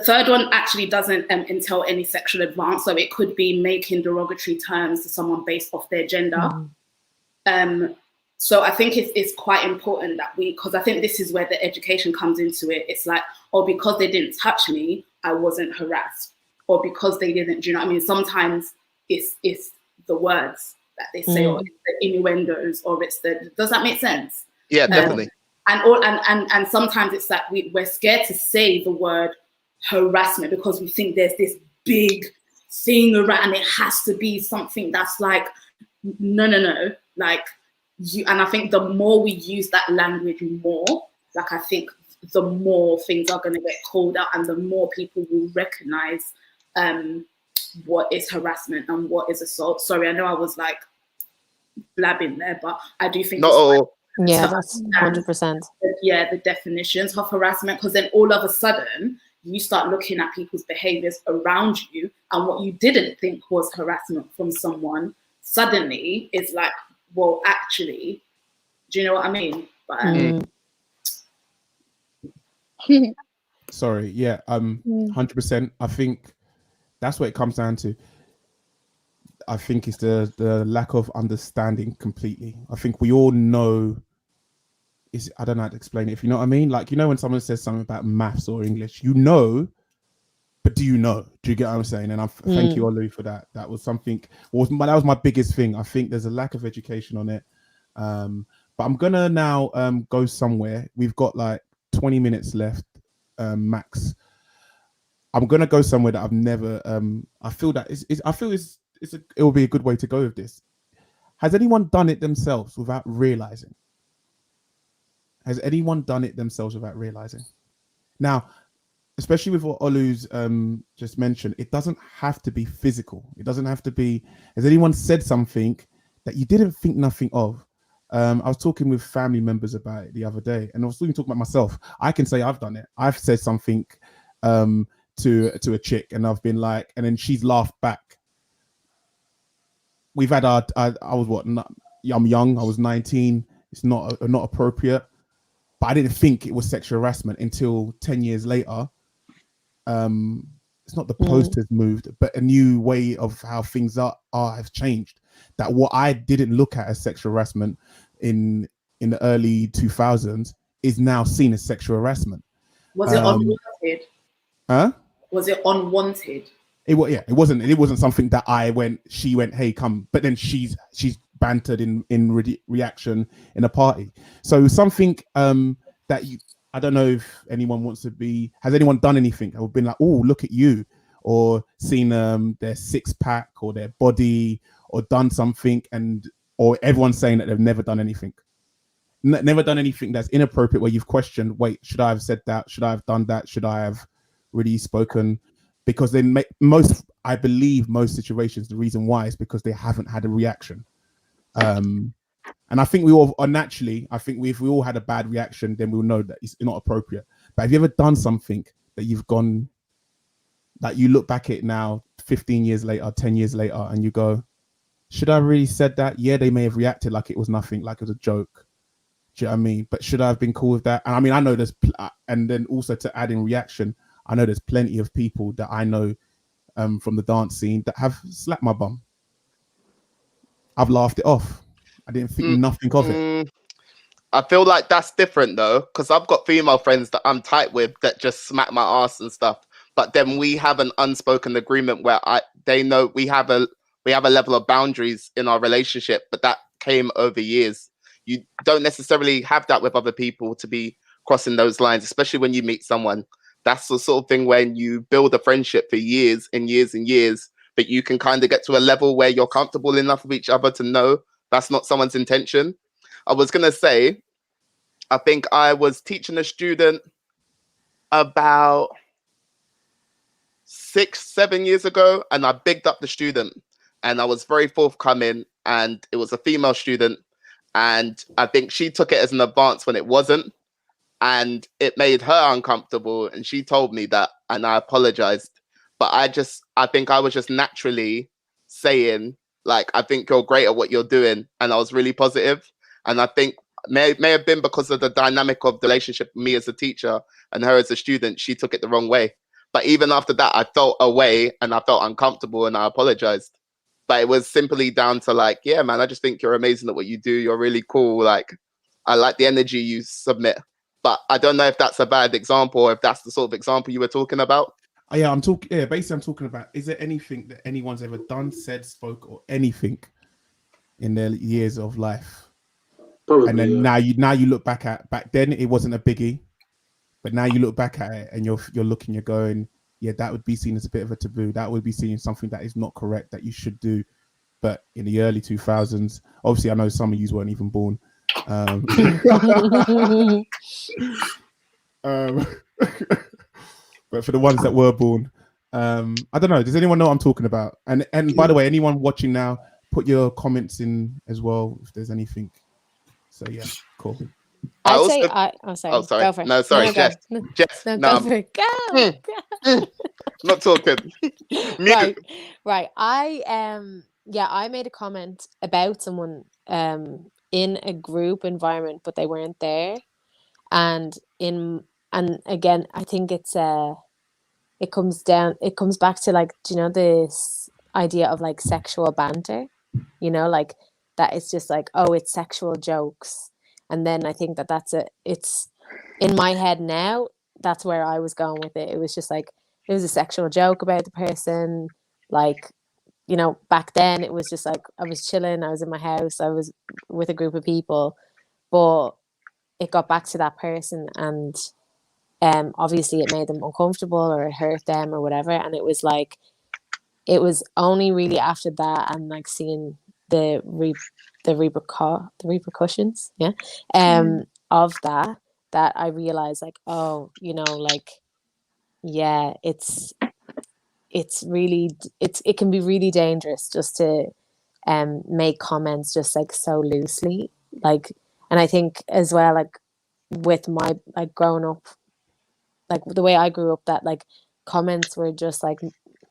third one actually doesn't entail any sexual advance, so it could be making derogatory terms to someone based off their gender. So I think it's quite important that because I think this is where the education comes into it. It's like, oh, because they didn't touch me, I wasn't harassed, or because they didn't, do you know what I mean? Sometimes it's the words that they say, or it's the innuendos, or it's does that make sense? Yeah, definitely. And sometimes it's that we're scared to say the word harassment because we think there's this big thing around, and it has to be something that's like, no, like you. And I think the more we use that language more, like I think the more things are going to get called out, and the more people will recognize what is harassment and what is assault. Sorry, I know I was like blabbing there, but I do think yeah, that's 100%. Yeah, the definitions of harassment, because then all of a sudden you start looking at people's behaviors around you, and what you didn't think was harassment from someone suddenly is like, well, actually, do you know what I mean? But, sorry, yeah, 100%. I think that's what it comes down to. I think it's the lack of understanding completely. I think we all know. I don't know how to explain it. If you know what I mean, like, you know, when someone says something about maths or English, you know, but do you know? Do you get what I'm saying? And thank you, Olu, for that. That was something. That was my biggest thing. I think there's a lack of education on it. But I'm gonna now go somewhere. We've got like 20 minutes left, max. I'm gonna go somewhere that I've never. I feel that it will be a good way to go with this. Has anyone done it themselves without realizing? Has anyone done it themselves without realizing? Now, especially with what Olu's just mentioned, it doesn't have to be physical. It doesn't have to be. Has anyone said something that you didn't think nothing of? I was talking with family members about it the other day, and I was even talking about myself. I can say I've done it. I've said something to a chick, and I've been like, and then she's laughed back. We've had I was what? I'm young. I was 19. It's not appropriate. But I didn't think it was sexual harassment until 10 years later. It's not the post has moved, but a new way of how things have changed. That what I didn't look at as sexual harassment in the early 2000s is now seen as sexual harassment. Was it unwanted? Huh? Was it unwanted? It wasn't something that she went, hey, come, but then she's bantered in reaction in a party. So something that I don't know if anyone wants to be. Has anyone done anything? Or been like, oh, look at you, or seen their six pack or their body, or done something, or everyone's saying that they've never done anything. Never done anything that's inappropriate where you've questioned, wait, should I have said that? Should I have done that? Should I have really spoken? Because I believe most situations, the reason why is because they haven't had a reaction. And I think we all are naturally, I think if we all had a bad reaction, then we'll know that it's not appropriate. But have you ever done something that you've gone, that you look back at it now, 15 years later, 10 years later, and you go, should I have really said that? Yeah, they may have reacted like it was nothing, like it was a joke. Do you know what I mean? But should I have been cool with that? And I mean, I know there's, and then also to add in reaction, I know there's plenty of people that I know from the dance scene that have slapped my bum. I've laughed it off. I didn't think nothing of it. I feel like that's different though, because I've got female friends that I'm tight with that just smack my ass and stuff. But then we have an unspoken agreement where they know we have a level of boundaries in our relationship, but that came over years. You don't necessarily have that with other people to be crossing those lines, especially when you meet someone. That's the sort of thing when you build a friendship for years and years and years, but you can kind of get to a level where you're comfortable enough with each other to know that's not someone's intention. I was going to say, I think I was teaching a student about 6-7 years ago, and I bigged up the student, and I was very forthcoming, and it was a female student, and I think she took it as an advance when it wasn't, and it made her uncomfortable, and she told me that, and I apologized. But I think I was just naturally saying, like, I think you're great at what you're doing, and I was really positive. And I think may have been because of the dynamic of the relationship, me as a teacher and her as a student, she took it the wrong way. But even after that, I felt away and I felt uncomfortable, and I apologized. But it was simply down to, like, yeah, man, I just think you're amazing at what you do. You're really cool. Like, I like the energy you submit. But I don't know if that's a bad example, or if that's the sort of example you were talking about. Oh, yeah, I'm talking. Yeah, basically, I'm talking about. Is there anything that anyone's ever done, said, spoke, or anything in their years of life? Probably, And then yeah. now you look back then it wasn't a biggie, but now you look back at it and you're looking, you're going, yeah, that would be seen as a bit of a taboo. That would be seen as something that is not correct, that you should do. But in the early 2000s, obviously, I know some of you weren't even born. But for the ones that were born, I don't know. Does anyone know what I'm talking about? And by the way, anyone watching now, put your comments in as well if there's anything. So yeah, cool. I'd say sorry. Oh, sorry. Go for it. No, sorry, Jess. Go. Jess, Go for it. Go. Not talking. Right. I made a comment about someone in a group environment, but they weren't there. And again, I think it comes back to, like, do you know, this idea of, like, sexual banter, you know, like that it's just like, oh, it's sexual jokes. And then I think it's in my head now, that's where I was going with it. It was just like, it was a sexual joke about the person. Like, you know, back then it was just like, I was chilling, I was in my house, I was with a group of people, but it got back to that person, and obviously it made them uncomfortable or it hurt them or whatever. And it was like, it was only really after that and, like, seeing the repercussions, of that I realized, like, oh, you know, like, yeah, it can be really dangerous just to make comments just, like, so loosely, like. And I think as well, like, with my, like, growing up, like the way I grew up, that, like, comments were just, like,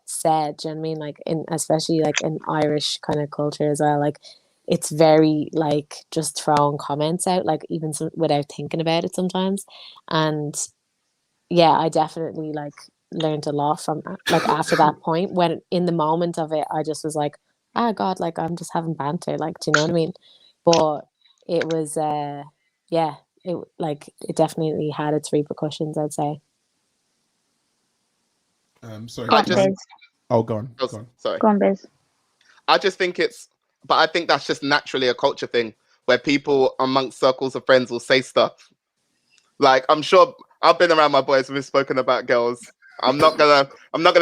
said, do you know what I mean? Like, especially like in Irish kind of culture as well, like, it's very, like, just throwing comments out, like, even without thinking about it sometimes. And yeah, I definitely, like, learned a lot from, like, after that point, when in the moment of it, I just was like, oh God, like, I'm just having banter, like, do you know what I mean? But it was, it definitely had its repercussions, I'd say. Sorry. Go on, Biz. Oh, go on. Go on. Sorry. Go on, Biz. I just think but I think that's just naturally a culture thing, where people amongst circles of friends will say stuff. Like, I'm sure I've been around my boys, we've spoken about girls. I'm not gonna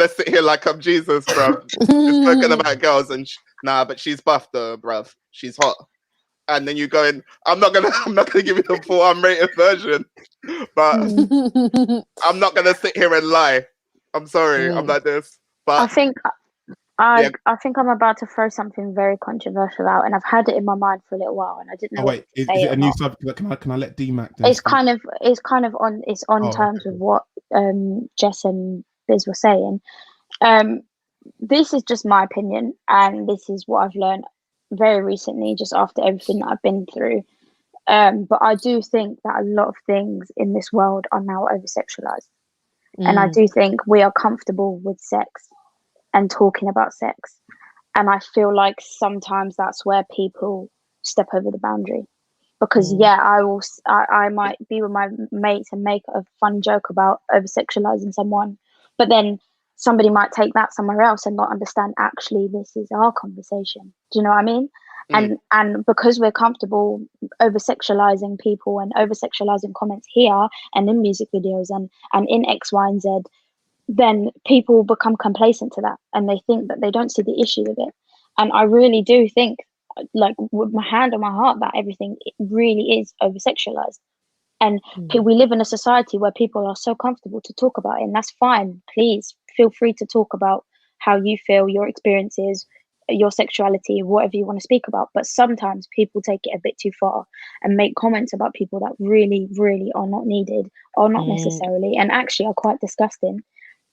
sit here like I'm Jesus, bruv. We've spoken about girls, and but she's buff though, bruv. She's hot. And then you go in, I'm not gonna give you the full unrated version, but I'm not gonna sit here and lie. I'm sorry, I'm like this. But I think I'm about to throw something very controversial out, and I've had it in my mind for a little while, and I didn't know. Wait, is it a new subject? Can I let DMAC? It's kind of on terms with what Jess and Biz were saying. This is just my opinion, and this is what I've learned very recently, just after everything that I've been through. But I do think that a lot of things in this world are now over-sexualized. And I do think we are comfortable with sex and talking about sex. And I feel like sometimes that's where people step over the boundary. Because I might be with my mates and make a fun joke about over-sexualizing someone, but then somebody might take that somewhere else and not understand, actually, this is our conversation. Do you know what I mean? And because we're comfortable over-sexualizing people and over-sexualizing comments here and in music videos and in X, Y, and Z, then people become complacent to that, and they think that they don't see the issue with it. And I really do think, like, with my hand on my heart, that everything really is over-sexualized. And we live in a society where people are so comfortable to talk about it, and that's fine. Please feel free to talk about how you feel, your experiences, your sexuality, whatever you want to speak about. But sometimes people take it a bit too far and make comments about people that really, really are not needed, or not necessarily, and actually are quite disgusting.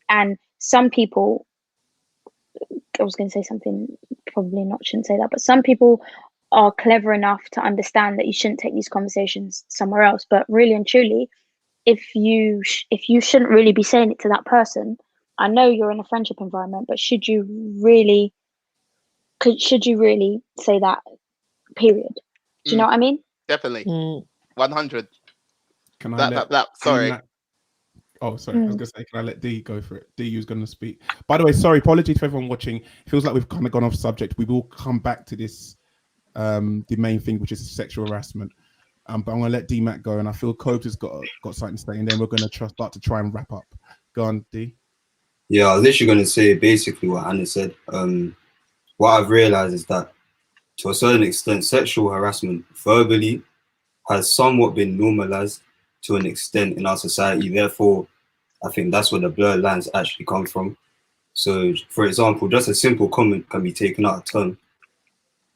And some people, I was going to say something, probably not, shouldn't say that, but some people are clever enough to understand that you shouldn't take these conversations somewhere else. But really and truly, if you shouldn't really be saying it to that person, I know you're in a friendship environment, but should you really say that, period? Do you know what I mean? Definitely. 100. Can I let sorry. Matt... Oh, sorry. I was going to say, can I let D go for it? D, who's going to speak. By the way, sorry, apologies for everyone watching. It feels like we've kind of gone off subject. We will come back to this, the main thing, which is sexual harassment. But I'm going to let D Matt go, and I feel Cobes has got something to say, and then we're going to start to try and wrap up. Go on, D. Yeah, I was literally going to say basically what Hannah said. What I've realized is that to a certain extent, sexual harassment verbally has somewhat been normalized to an extent in our society. Therefore, I think that's where the blurred lines actually come from. So, for example, just a simple comment can be taken out of turn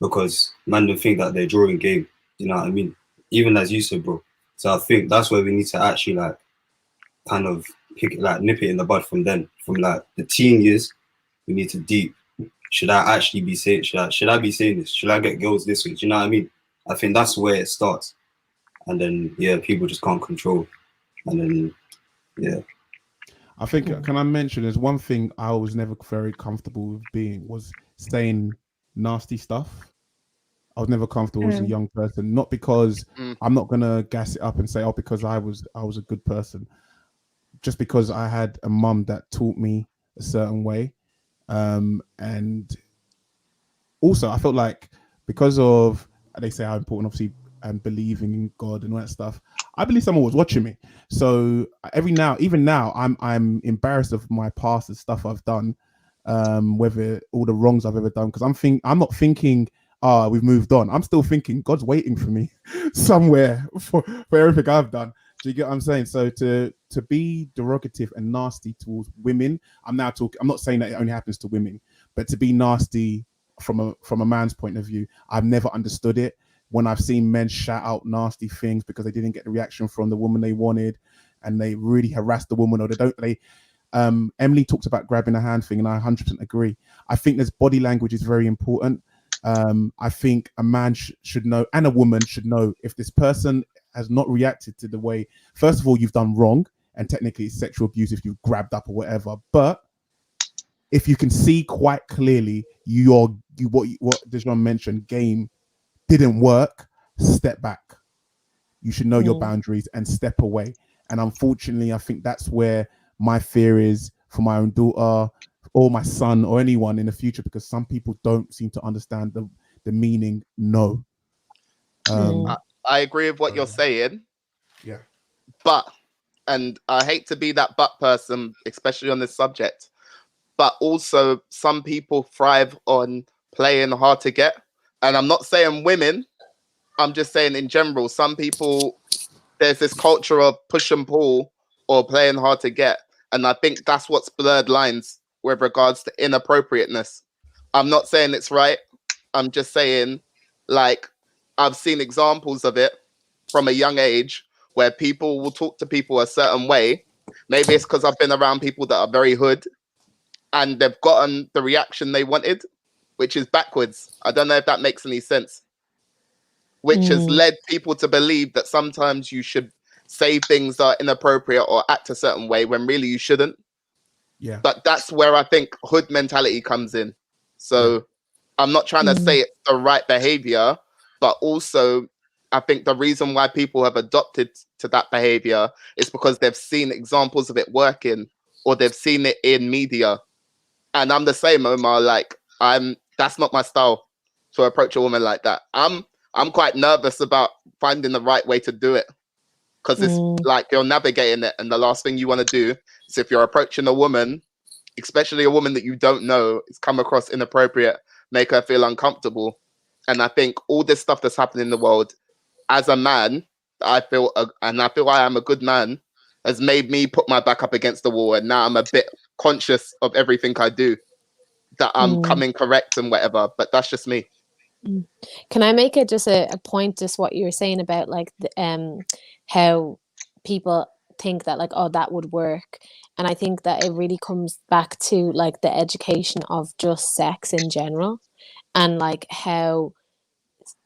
because man don't think that they're drawing game. You know what I mean? Even as you said, bro. So I think that's where we need to actually like kind of nip it in the bud from then. From like the teen years, we need to deep. Should I actually be saying? Should I be saying this? Should I get girls this way? Do you know what I mean? I think that's where it starts, and then people just can't control, and then I think, can I mention, there's one thing I was never very comfortable with being, was saying nasty stuff. I was never comfortable as a young person, not because I'm not gonna gas it up and say, oh, because I was a good person, just because I had a mum that taught me a certain way, and also I felt like because of, they say how important obviously and believing in God and all that stuff, I believe someone was watching me. So even now, I'm embarrassed of my past and stuff I've done, whether all the wrongs I've ever done, because I'm not thinking, we've moved on. I'm still thinking God's waiting for me somewhere for everything I've done. Do you get what I'm saying? So to be derogative and nasty towards women, I'm not saying that it only happens to women, but to be nasty from a man's point of view, I've never understood it. When I've seen men shout out nasty things because they didn't get the reaction from the woman they wanted, and they really harass the woman, or Emily talked about grabbing a hand thing, and I 100% agree. I think there's body language is very important. I think a man should know, and a woman should know, if this person has not reacted to the way, first of all, you've done wrong, and technically it's sexual abuse if you've grabbed up or whatever. But if you can see quite clearly what Dejan mentioned, game didn't work, step back. You should know your boundaries and step away. And unfortunately, I think that's where my fear is for my own daughter or my son or anyone in the future, because some people don't seem to understand the meaning no. I agree with what you're saying. Yeah. But, and I hate to be that but person, especially on this subject, but also some people thrive on playing hard to get. And I'm not saying women, I'm just saying in general, some people, there's this culture of push and pull or playing hard to get. And I think that's what's blurred lines with regards to inappropriateness. I'm not saying it's right. I'm just saying, like, I've seen examples of it from a young age where people will talk to people a certain way. Maybe it's because I've been around people that are very hood and they've gotten the reaction they wanted, which is backwards. I don't know if that makes any sense. Which has led people to believe that sometimes you should say things that are inappropriate or act a certain way when really you shouldn't. Yeah. But that's where I think hood mentality comes in. So I'm not trying to say it's the right behavior, but also I think the reason why people have adopted to that behavior is because they've seen examples of it working, or they've seen it in media. And I'm the same, Omar. Like, that's not my style to approach a woman like that. I'm quite nervous about finding the right way to do it, because it's like you're navigating it, and the last thing you want to do is, if you're approaching a woman, especially a woman that you don't know, it's come across inappropriate, make her feel uncomfortable. And I think all this stuff that's happening in the world, as a man, I feel I am a good man has made me put my back up against the wall, and now I'm a bit conscious of everything I do, that I'm coming correct and whatever. But that's just me. Can I make it just a point, just what you were saying about like how people think that like, oh, that would work. And I think that it really comes back to like the education of just sex in general, and like how,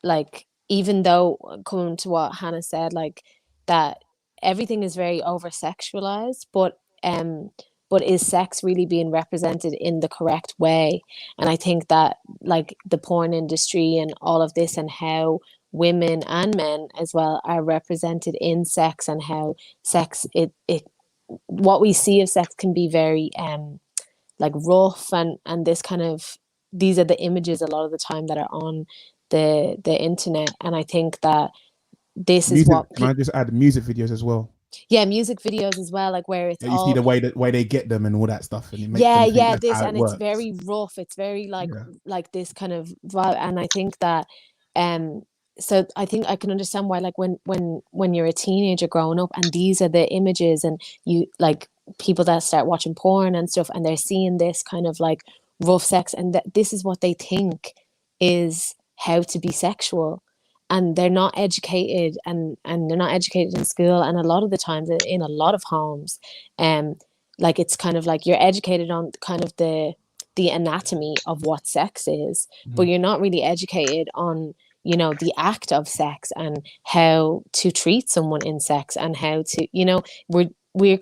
like, even though, coming to what Hannah said, like that everything is very over sexualized, but is sex really being represented in the correct way? And I think that like the porn industry and all of this, and how women and men as well are represented in sex, and how sex, it what we see of sex can be very like rough, and this kind of, these are the images a lot of the time that are on the internet. And I think that this is what Can I just add music videos as well? Yeah, music videos as well, like where it's Like you see the way they get them and all that stuff, and it makes them think that's this, how it and works. it's very rough, it's very like this kind of vibe. And I think that so I think I can understand why, like when you're a teenager growing up and these are the images, and you like people that start watching porn and stuff, and they're seeing this kind of like rough sex, and this is what they think is how to be sexual. And they're not educated, and they're not educated in school, and a lot of the times in a lot of homes, like it's kind of like you're educated on kind of the anatomy of what sex is, but you're not really educated on, you know, the act of sex and how to treat someone in sex, and how to, you know, we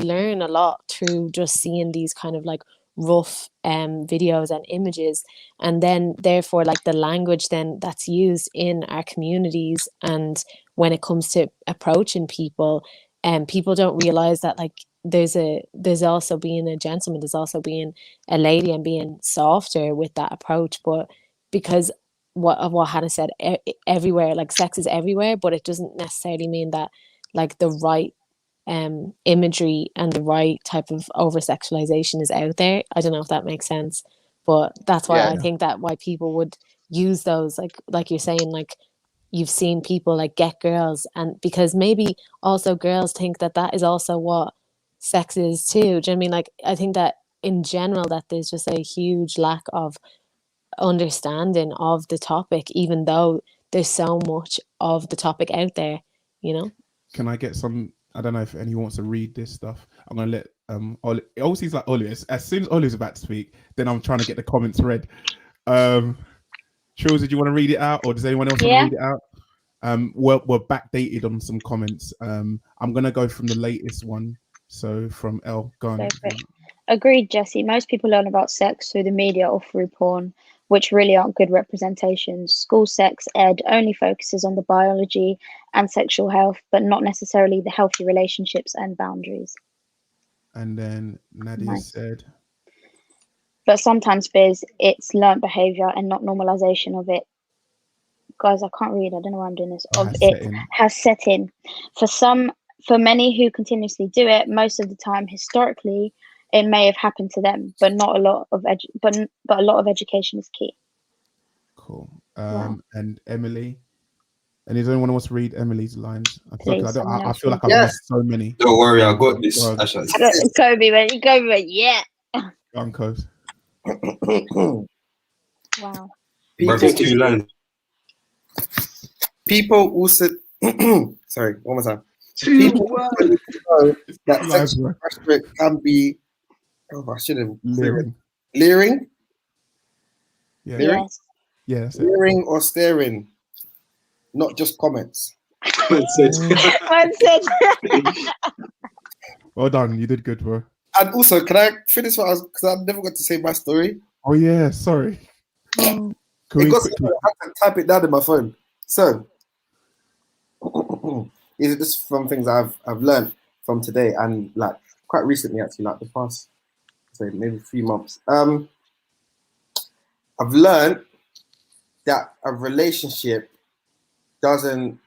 learn a lot through just seeing these kind of like rough videos and images. And then therefore, like the language then that's used in our communities, and when it comes to approaching people, people don't realize that like there's also being a gentleman, there's also being a lady, and being softer with that approach. But because what Hannah said, everywhere, like sex is everywhere, but it doesn't necessarily mean that like the right imagery and the right type of over sexualization is out there. I don't know if that makes sense, but that's why I think that why people would use those, like you're saying, like you've seen people like get girls, and because maybe also girls think that that is also what sex is too. Do you know what I mean? Like I think that in general that there's just a huge lack of understanding of the topic, even though there's so much of the topic out there, you know. Can I get some? I don't know if anyone wants to read this stuff. I'm gonna let Oli. It always seems like Oli. As soon as Oli's about to speak, then I'm trying to get the comments read. Jules, did you want to read it out, or does anyone else want to read it out? We're backdated on some comments. I'm gonna go from the latest one. So from Elle, go on. Agreed, Jesse. Most people learn about sex through the media or through porn, which really aren't good representations. School sex ed only focuses on the biology and sexual health, but not necessarily the healthy relationships and boundaries. And then Nadia said, but sometimes, Biz, it's learned behavior and not normalization of it. Guys, I can't read. I don't know why I'm doing this. Has set in. For many who continuously do it, most of the time, historically, it may have happened to them, but not a lot of but a lot of education is key. Cool. And Emily. And is anyone wants to read Emily's lines? I feel like I've missed so many. Don't worry, I got this. Kobe, man. Yeah. Uncos. Wow. Two lines. People also sorry, one more time. People also know that sexual harassment can be I should have leering. Yeah. Leering? Yeah, that's it. Leering or staring, not just comments. One said. Well done, you did good, bro. And also, can I finish what I was, because I never got to say my story. Oh yeah, sorry. I had to type it down in my phone. So these are just from things I've learned from today, and like quite recently, actually, like the past, say maybe 3 months. I've learned that a relationship doesn't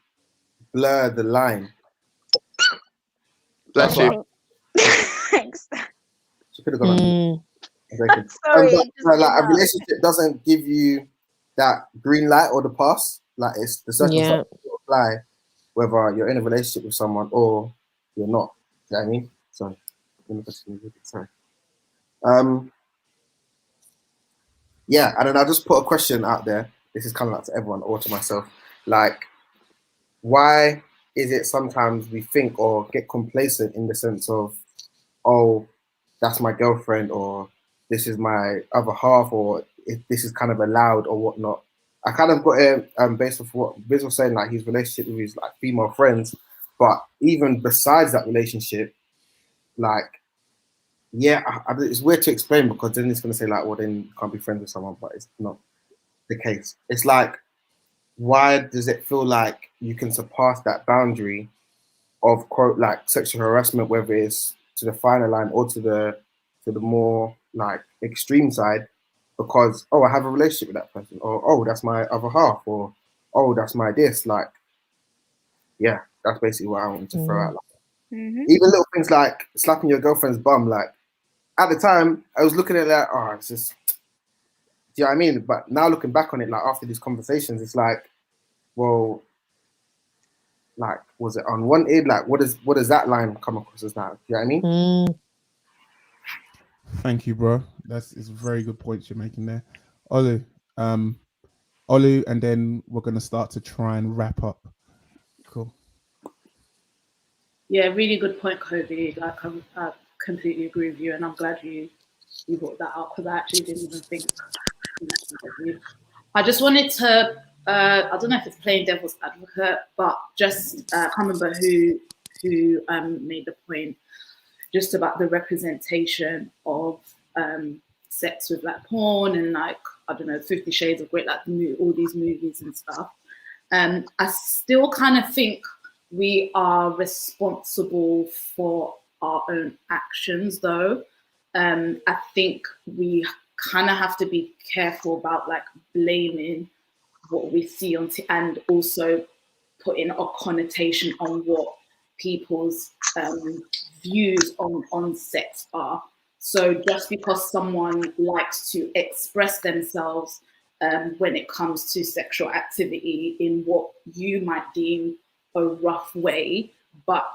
blur the line. Bless you. Thanks. She could have gone. Sorry, like a relationship doesn't give you that green light or the pass. Like it's the circumstances that apply. whether you're in a relationship with someone or you're not. You know what I mean? So let me continue with it. Sorry. Yeah, and then I'll just put a question out there. This is kind of like to everyone or to myself. Like, why is it sometimes we think or get complacent in the sense of, oh, that's my girlfriend, or this is my other half, or if this is kind of allowed or whatnot. I kind of got it based off what Biz was saying, like his relationship with his like female friends, but even besides that relationship, like, yeah, it's weird to explain because then it's going to say like, well, then you can't be friends with someone, but it's not the case. It's like, why does it feel like you can surpass that boundary of quote like sexual harassment, whether it's to the finer line or to the more like extreme side, because I have a relationship with that person, or that's my other half, or that's my this, like, yeah, that's basically what I wanted to throw out. Like, even little things like slapping your girlfriend's bum, like at the time I was looking at that, it's just, do you know what I mean? But now looking back on it, like after these conversations, it's like, well, like, was it unwanted? Like, what does that line come across as now? Do you know what I mean? Thank you, bro. It's very good points you're making there. Olu, and then we're gonna start to try and wrap up. Cool. Yeah, really good point, Kobe. Like, I completely agree with you, and I'm glad you brought that up because I actually didn't even think. I just wanted to, I don't know if it's playing devil's advocate, but just I can't remember who made the point just about the representation of sex with like porn and like, I don't know, 50 Shades of Grey, like all these movies and stuff. I still kind of think we are responsible for our own actions though. I think we kind of have to be careful about like blaming what we see on and also putting a connotation on what people's views on sex are. So just because someone likes to express themselves when it comes to sexual activity in what you might deem a rough way, but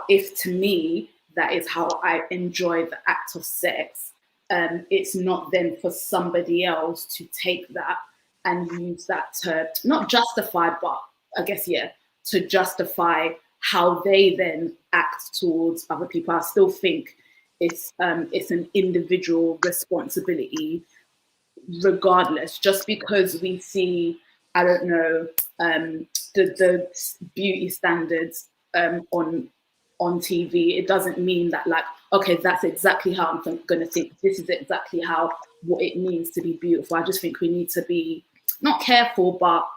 if to me that is how I enjoy the act of sex, it's not then for somebody else to take that and use that to not justify, but I guess, yeah, to justify how they then act towards other people. I still think it's an individual responsibility, regardless. Just because we see, I don't know, the beauty standards on TV, it doesn't mean that like, okay, that's exactly how I'm going to think. This is exactly what it means to be beautiful. I just think we need to be not careful, but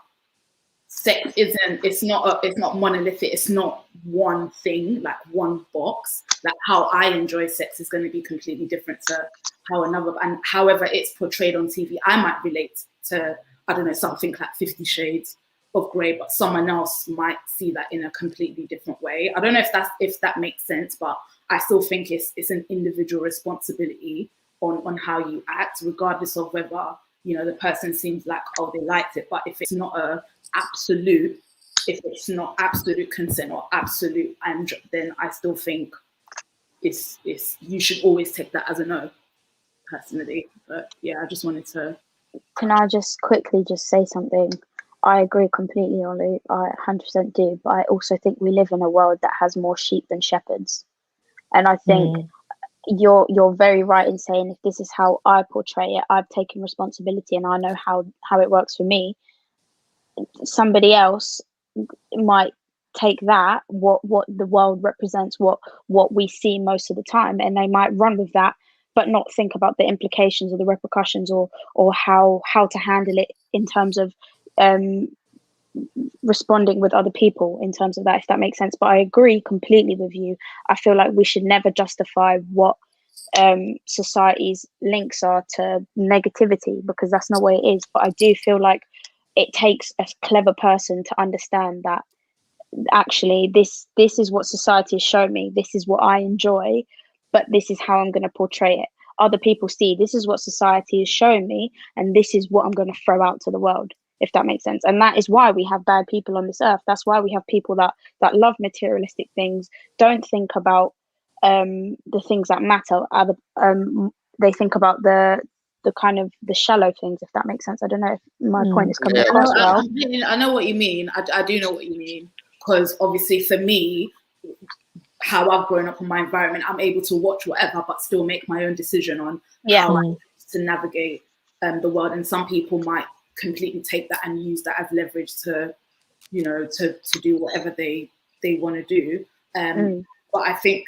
sex it's not monolithic. It's not one thing, like one box. Like how I enjoy sex is going to be completely different to how another, and however it's portrayed on TV, I might relate to, I don't know, something like 50 Shades of Grey, but someone else might see that in a completely different way. I don't know if that makes sense, but I still think it's an individual responsibility on how you act, regardless of whether, you know, the person seems like, oh, they liked it. But if it's not absolute consent or absolute, and then I still think it's you should always take that as a no, personally. But yeah, I just wanted to. Can I just quickly just say something? I agree completely, Ollie. I 100% do. But I also think we live in a world that has more sheep than shepherds. And I think you're very right in saying if this is how I portray it, I've taken responsibility and I know how it works for me. Somebody else might take that, what the world represents, what we see most of the time, and they might run with that, but not think about the implications or the repercussions or how to handle it in terms of responding with other people in terms of that, if that makes sense. But I agree completely with you. I feel like we should never justify what society's links are to negativity, because that's not what it is. But I do feel like it takes a clever person to understand that actually this is what society has shown me, this is what I enjoy, but this is how I'm going to portray it. Other people see this is what society is showing me and this is what I'm going to throw out to the world. if that makes sense. And that is why we have bad people on this earth. That's why we have people that love materialistic things, don't think about the things that matter. They think about the kind of the shallow things, if that makes sense. I don't know if my point is coming across well. I know what you mean. I do know what you mean, because obviously for me, how I've grown up in my environment, I'm able to watch whatever but still make my own decision on how I to navigate the world. And some people might completely take that and use that as leverage to, you know, to do whatever they want to do. But I think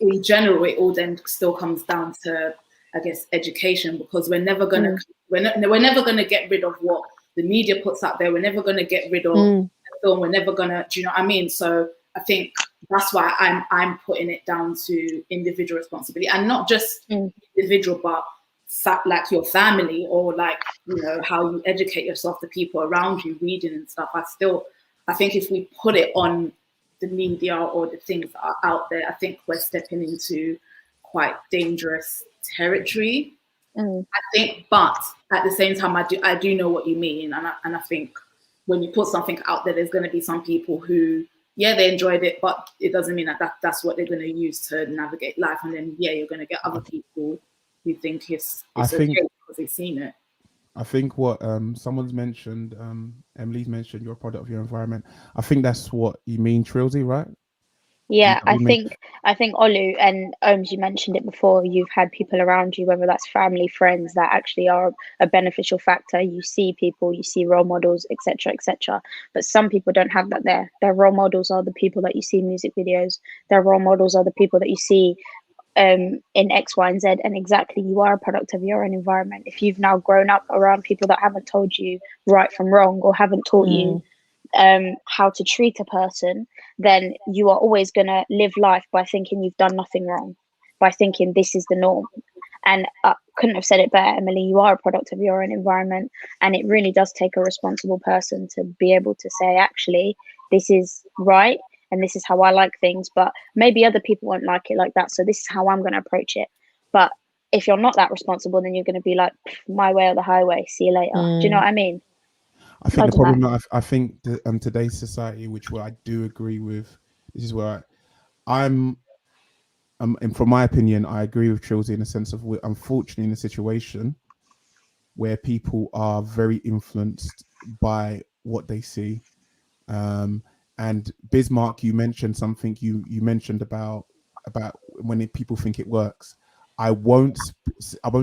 in general, it all then still comes down to, I guess, education, because we're never gonna we're never gonna get rid of what the media puts out there. We're never gonna get rid of the film. We're never gonna, do you know what I mean? So I think that's why I'm putting it down to individual responsibility, and not just individual, but like your family, or like, you know, how you educate yourself, the people around you, reading and stuff. I think if we put it on the media or the things that are out there, I think we're stepping into quite dangerous territory. I think, but at the same time, I do know what you mean, and I think when you put something out there, there's going to be some people who, yeah, they enjoyed it, but it doesn't mean that's what they're going to use to navigate life. And then, yeah, you're going to get other people who think it's okay because they've seen it. I think what someone's mentioned, Emily's mentioned, you're a product of your environment. I think that's what you mean, Trilsy, right? Yeah, I think Olu and Ohms, you mentioned it before. You've had people around you, whether that's family, friends, that actually are a beneficial factor. You see people, you see role models, etc., etc. But some people don't have that there. Their role models are the people that you see in music videos. Their role models are the people that you see in X, Y, and Z. And exactly, you are a product of your own environment. If you've now grown up around people that haven't told you right from wrong, or haven't taught you how to treat a person, then you are always going to live life by thinking you've done nothing wrong, by thinking this is the norm. And I couldn't have said it better, Emily. You are a product of your own environment, and it really does take a responsible person to be able to say, actually, this is right and this is how I like things, but maybe other people won't like it like that, so this is how I'm going to approach it. But if you're not that responsible, then you're going to be like, my way or the highway, see you later. Do you know what I mean? I think the problem, I think today's society, which I do agree with, this is where I'm, and from my opinion, I agree with Trilsy in the sense of we're unfortunately in a situation where people are very influenced by what they see. And Bismarck, you mentioned something. You mentioned about when people think it works. I won't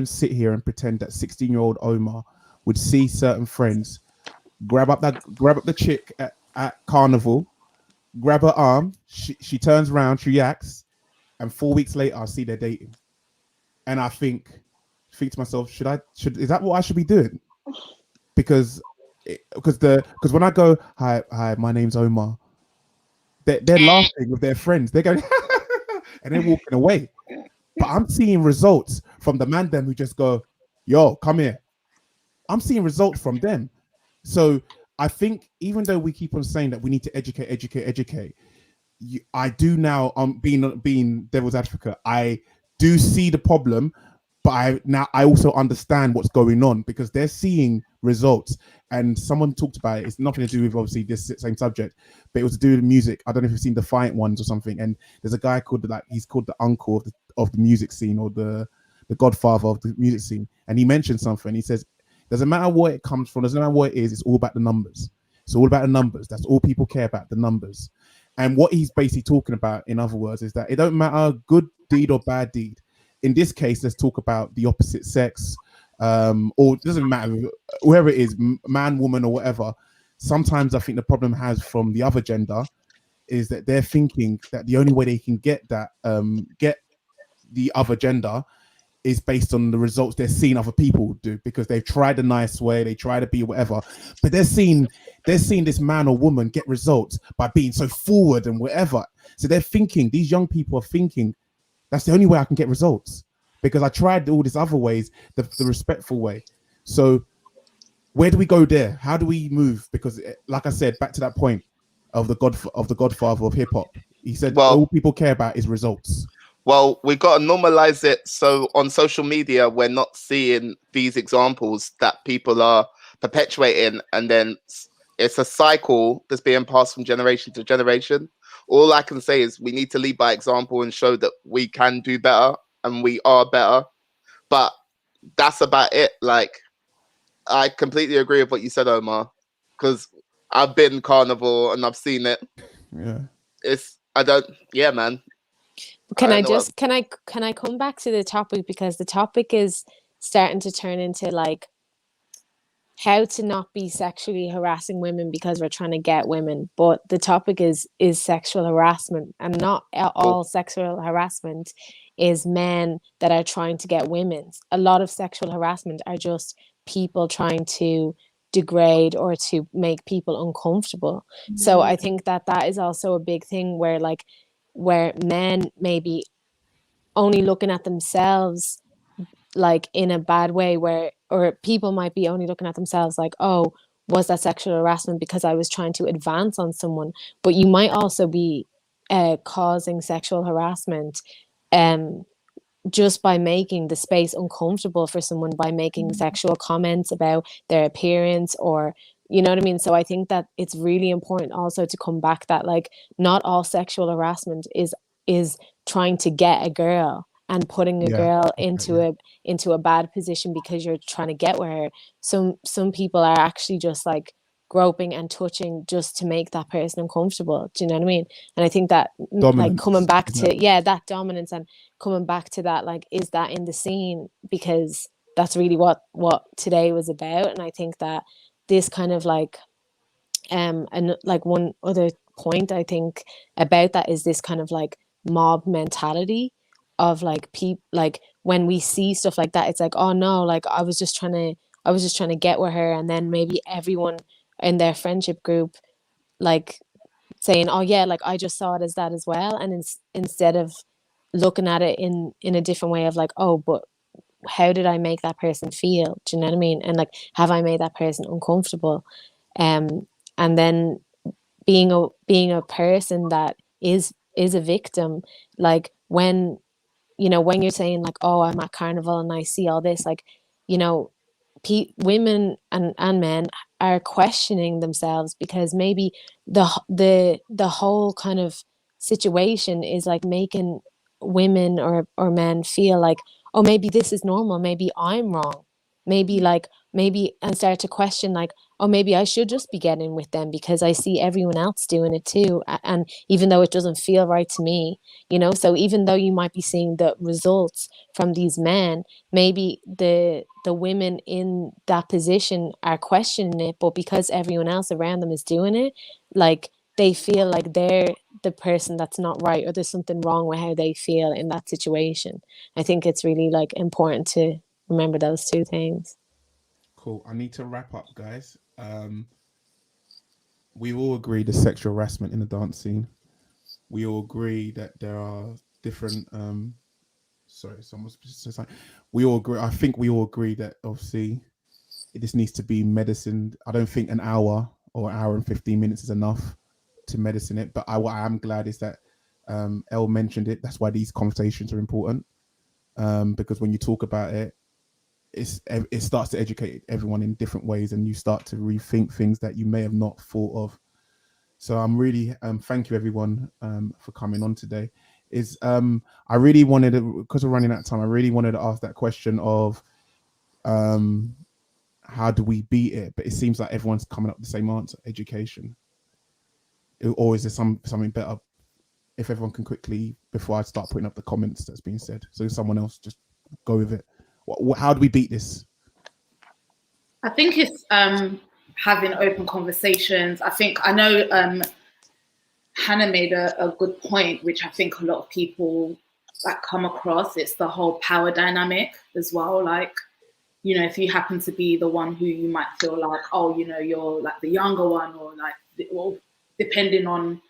sit here and pretend that 16-year-old Omar would see certain friends grab up the chick at carnival, grab her arm, she turns around, she reacts, and 4 weeks later I see they're dating, and I think to myself, is that what I should be doing? Because when I go, hi, my name's Omar, they're laughing with their friends, they're going and they're walking away, but I'm seeing results from the man them who just go, yo, come here. I'm seeing results from them. So I think even though we keep on saying that we need to educate, I do now, being devil's advocate, I do see the problem, but I also understand what's going on, because they're seeing results. And someone talked about it. It's nothing to do with obviously this same subject, but it was to do with music. I don't know if you've seen Defiant Ones or something. And there's a guy called he's called the uncle of the music scene, or the godfather of the music scene. And he mentioned something. He says, doesn't matter where it comes from, doesn't matter what it is, it's all about the numbers. It's all about the numbers. That's all people care about, the numbers. And what he's basically talking about, in other words, is that it don't matter good deed or bad deed. In this case, let's talk about the opposite sex, or it doesn't matter, whoever it is, man, woman, or whatever. Sometimes I think the problem has from the other gender is that they're thinking that the only way they can get that, get the other gender, is based on the results they're seeing other people do, because they've tried a nice way, they try to be whatever, but they're seeing this man or woman get results by being so forward and whatever. So they're thinking, these young people are thinking, that's the only way I can get results, because I tried all these other ways, the respectful way. So where do we go there? How do we move? Because like I said, back to that point of the godfather of hip hop, he said, all people care about is results. Well, we got to normalize it. So on social media, we're not seeing these examples that people are perpetuating, and then it's a cycle that's being passed from generation to generation. All I can say is we need to lead by example and show that we can do better and we are better. But that's about it. Like, I completely agree with what you said, Omar, because I've been carnival and I've seen it. Yeah. Yeah, man. Can I come back to the topic, because the topic is starting to turn into like how to not be sexually harassing women because we're trying to get women, but the topic is sexual harassment, and not all sexual harassment is men that are trying to get women. A lot of sexual harassment are just people trying to degrade or to make people uncomfortable. So I think that is also a big thing where men maybe only looking at themselves like in a bad way, or people might be only looking at themselves like, oh, was that sexual harassment because I was trying to advance on someone? But you might also be causing sexual harassment just by making the space uncomfortable for someone, by making sexual comments about their appearance, or you know what I mean? So I think that it's really important also to come back that like not all sexual harassment is trying to get a girl and putting a girl into a bad position because you're trying to get with her. Some people are actually just like groping and touching just to make that person uncomfortable. Do you know what I mean? And I think that dominance, like coming back to that dominance and coming back to that, like, is that in the scene? Because that's really what today was about. And I think that this kind of like and like one other point I think about that is this kind of like mob mentality of like people, like when we see stuff like that, it's like, oh no, like I was just trying to get with her, and then maybe everyone in their friendship group like saying, oh yeah, like I just saw it as that as well, and instead of looking at it in a different way of like, oh, but how did I make that person feel? Do you know what I mean? And like, have I made that person uncomfortable? And then being a person that is a victim, like when you're saying like, oh, I'm at carnival and I see all this, like, you know, women and men are questioning themselves because maybe the whole kind of situation is like making women or men feel like, oh, maybe this is normal, maybe I'm wrong, maybe and start to question like, oh, maybe I should just be getting with them because I see everyone else doing it too, and even though it doesn't feel right to me, so even though you might be seeing the results from these men, maybe the women in that position are questioning it, but because everyone else around them is doing it, like they feel like they're the person that's not right, or there's something wrong with how they feel in that situation. I think it's really like important to remember those two things. Cool. I need to wrap up, guys. We all agree there's sexual harassment in the dance scene. We all agree that there are different we all agree. I think we all agree that obviously this needs to be medicined. I don't think an hour or an hour and 15 minutes is enough to medicine it. But what I am glad is that Elle mentioned it. That's why these conversations are important. Because when you talk about it, it starts to educate everyone in different ways, and you start to rethink things that you may have not thought of. So I'm really thank you everyone for coming on today. I really wanted to, because we're running out of time, I really wanted to ask that question of how do we beat it? But it seems like everyone's coming up with the same answer: education. Or is there something better? If everyone can quickly, before I start putting up the comments that's being said, so someone else just go with it. How do we beat this? I think it's having open conversations. I know Hannah made a good point, which I think a lot of people like come across. It's the whole power dynamic as well. Like, if you happen to be the one who you might feel like, oh, you're like the younger one, or like, well, depending on,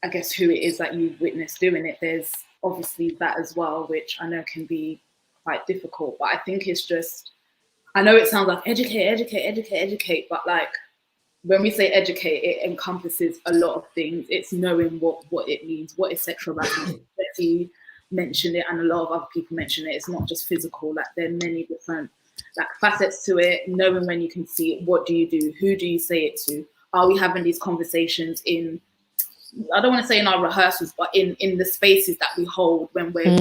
I guess, who it is that you witness doing it, there's obviously that as well, which I know can be quite difficult. But I think it's just, I know it sounds like educate, but like when we say educate, it encompasses a lot of things. It's knowing what it means, what is sexual harassment. Betty mentioned it, and a lot of other people mention it. It's not just physical, like there are many different like facets to it, knowing when you can see it, what do you do, who do you say it to, are we having these conversations in, I don't want to say in our rehearsals, but in the spaces that we hold when we're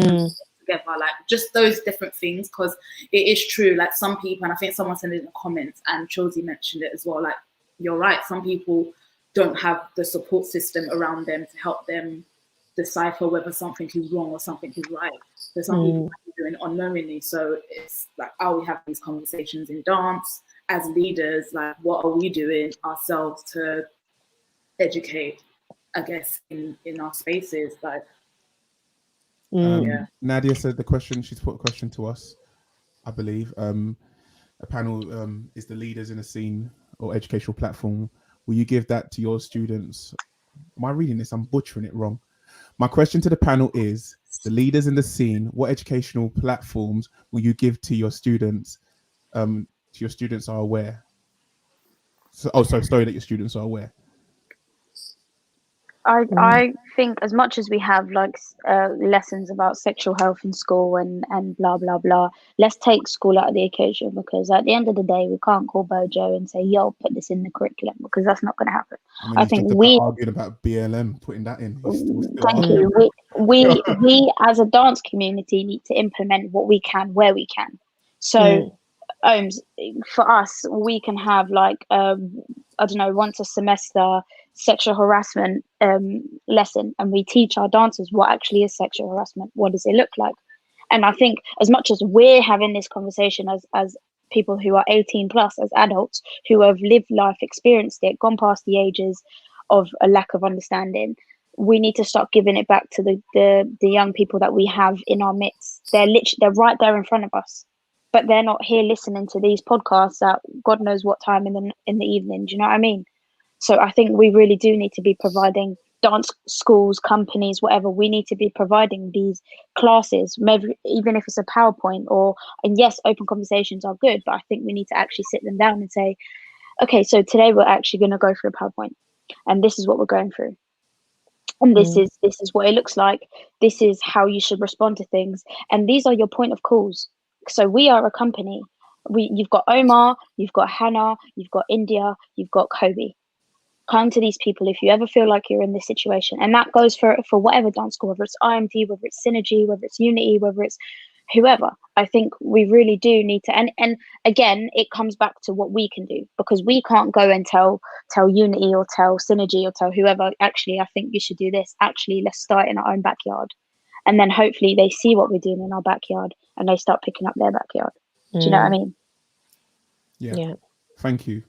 together, like just those different things, because it is true, like some people, and I think someone said it in the comments and Chelsea mentioned it as well, like you're right, some people don't have the support system around them to help them decipher whether something is wrong or something is right. So some people might be doing it unknowingly. So it's like, are we having these conversations in dance as leaders? Like, what are we doing ourselves to educate, I guess, in our spaces? Like, Nadia said the question, she's put a question to us, I believe. A panel is the leaders in a scene or educational platform. Will you give that to your students? Am I reading this? I'm butchering it wrong. My question to the panel is, the leaders in the scene, what educational platforms will you give to your students? Your students are aware. Sorry that your students are aware. I think as much as we have like lessons about sexual health in school and blah blah blah, let's take school out of the equation, because at the end of the day we can't call Bojo and say, yo, put this in the curriculum, because that's not going to happen. I mean, I think we argued about BLM putting that in. Thank you. We as a dance community need to implement what we can where we can. So for us, we can have like I don't know, once a semester sexual harassment lesson, and we teach our dancers what actually is sexual harassment, what does it look like. And I think as much as we're having this conversation as people who are 18 plus, as adults who have lived life, experienced it, gone past the ages of a lack of understanding, we need to start giving it back to the young people that we have in our midst. They're right there in front of us, but they're not here listening to these podcasts at God knows what time in the evening. Do you know what I mean? So I think we really do need to be providing dance schools, companies, whatever. We need to be providing these classes, maybe even if it's a PowerPoint and yes, open conversations are good, but I think we need to actually sit them down and say, okay, so today we're actually going to go through a PowerPoint, and this is what we're going through. And this is what it looks like. This is how you should respond to things. And these are your point of calls. So we are a company. You've got Omar, you've got Hannah, you've got India, you've got Kobe. Come to these people if you ever feel like you're in this situation. And that goes for whatever dance school, whether it's IMT, whether it's Synergy, whether it's Unity, whether it's whoever. I think we really do need to, and again, it comes back to what we can do, because we can't go and tell Unity or tell Synergy or tell whoever, actually, I think you should do this. Actually, let's start in our own backyard. And then hopefully they see what we're doing in our backyard and they start picking up their backyard. Do you know what I mean? Yeah. Thank you.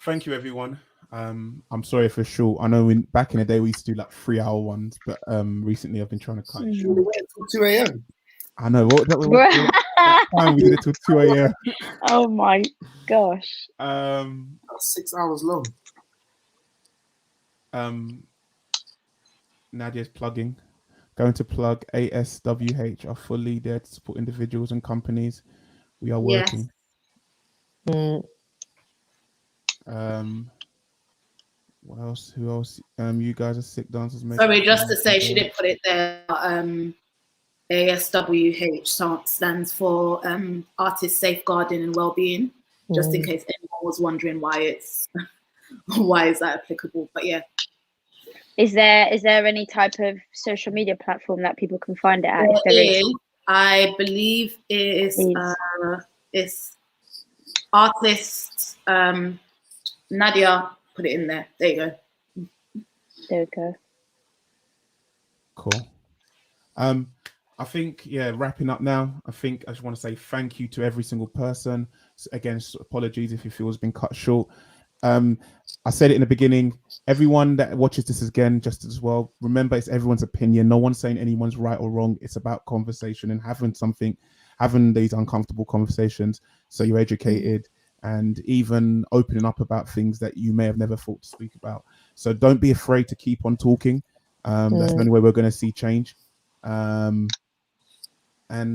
Thank you, everyone. I'm sorry for short. I know back in the day we used to do like 3-hour ones, but recently I've been trying to cut it short. We wait until 2 a.m. I know. What time we did it till 2 a.m. Oh my gosh. 6 hours long. Nadia's plugging. Going to plug ASWH are fully there to support individuals and companies. We are working. Yes. What else? Who else? You guys are sick dancers. Sorry, just to say, she didn't put it there. ASWH stands for Artist Safeguarding and Wellbeing. Just in case anyone was wondering why is that applicable? But yeah. Is there any type of social media platform that people can find it at? If there is, I believe it is. It's artists. Nadia put it in there. There you go. There we go. Cool. I think, wrapping up now, I just want to say thank you to every single person. Again, apologies if you feel it's been cut short. I said it in the beginning, everyone that watches this again, just as well, remember it's everyone's opinion. No one's saying anyone's right or wrong. It's about conversation and having these uncomfortable conversations so you're educated and even opening up about things that you may have never thought to speak about. So don't be afraid to keep on talking. That's the only way we're going to see change. And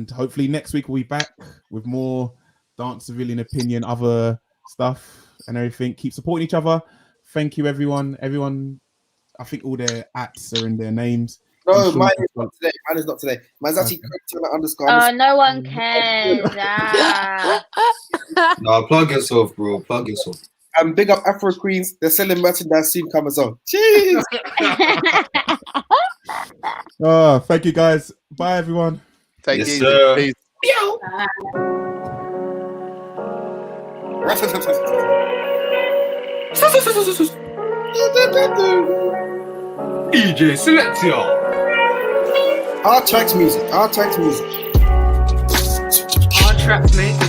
hopefully next week we'll be back with more dance civilian opinion, other stuff and everything. Keep supporting each other. Thank you, everyone. I think all their ats are in their names. No, sure mine she's is not today. Mine is not today. Mine's actually Okay. Krypton underscore. Oh, no one cares. Ah. Nah, plug yourself, bro. Plug yourself. Big up Afro Queens. They're selling merchandise soon. Come on. Cheers. Oh, thank you guys. Bye everyone. Take Yes, it easy. sir. Peace. DJ Selection. Our tracks music. Our tracks, mate.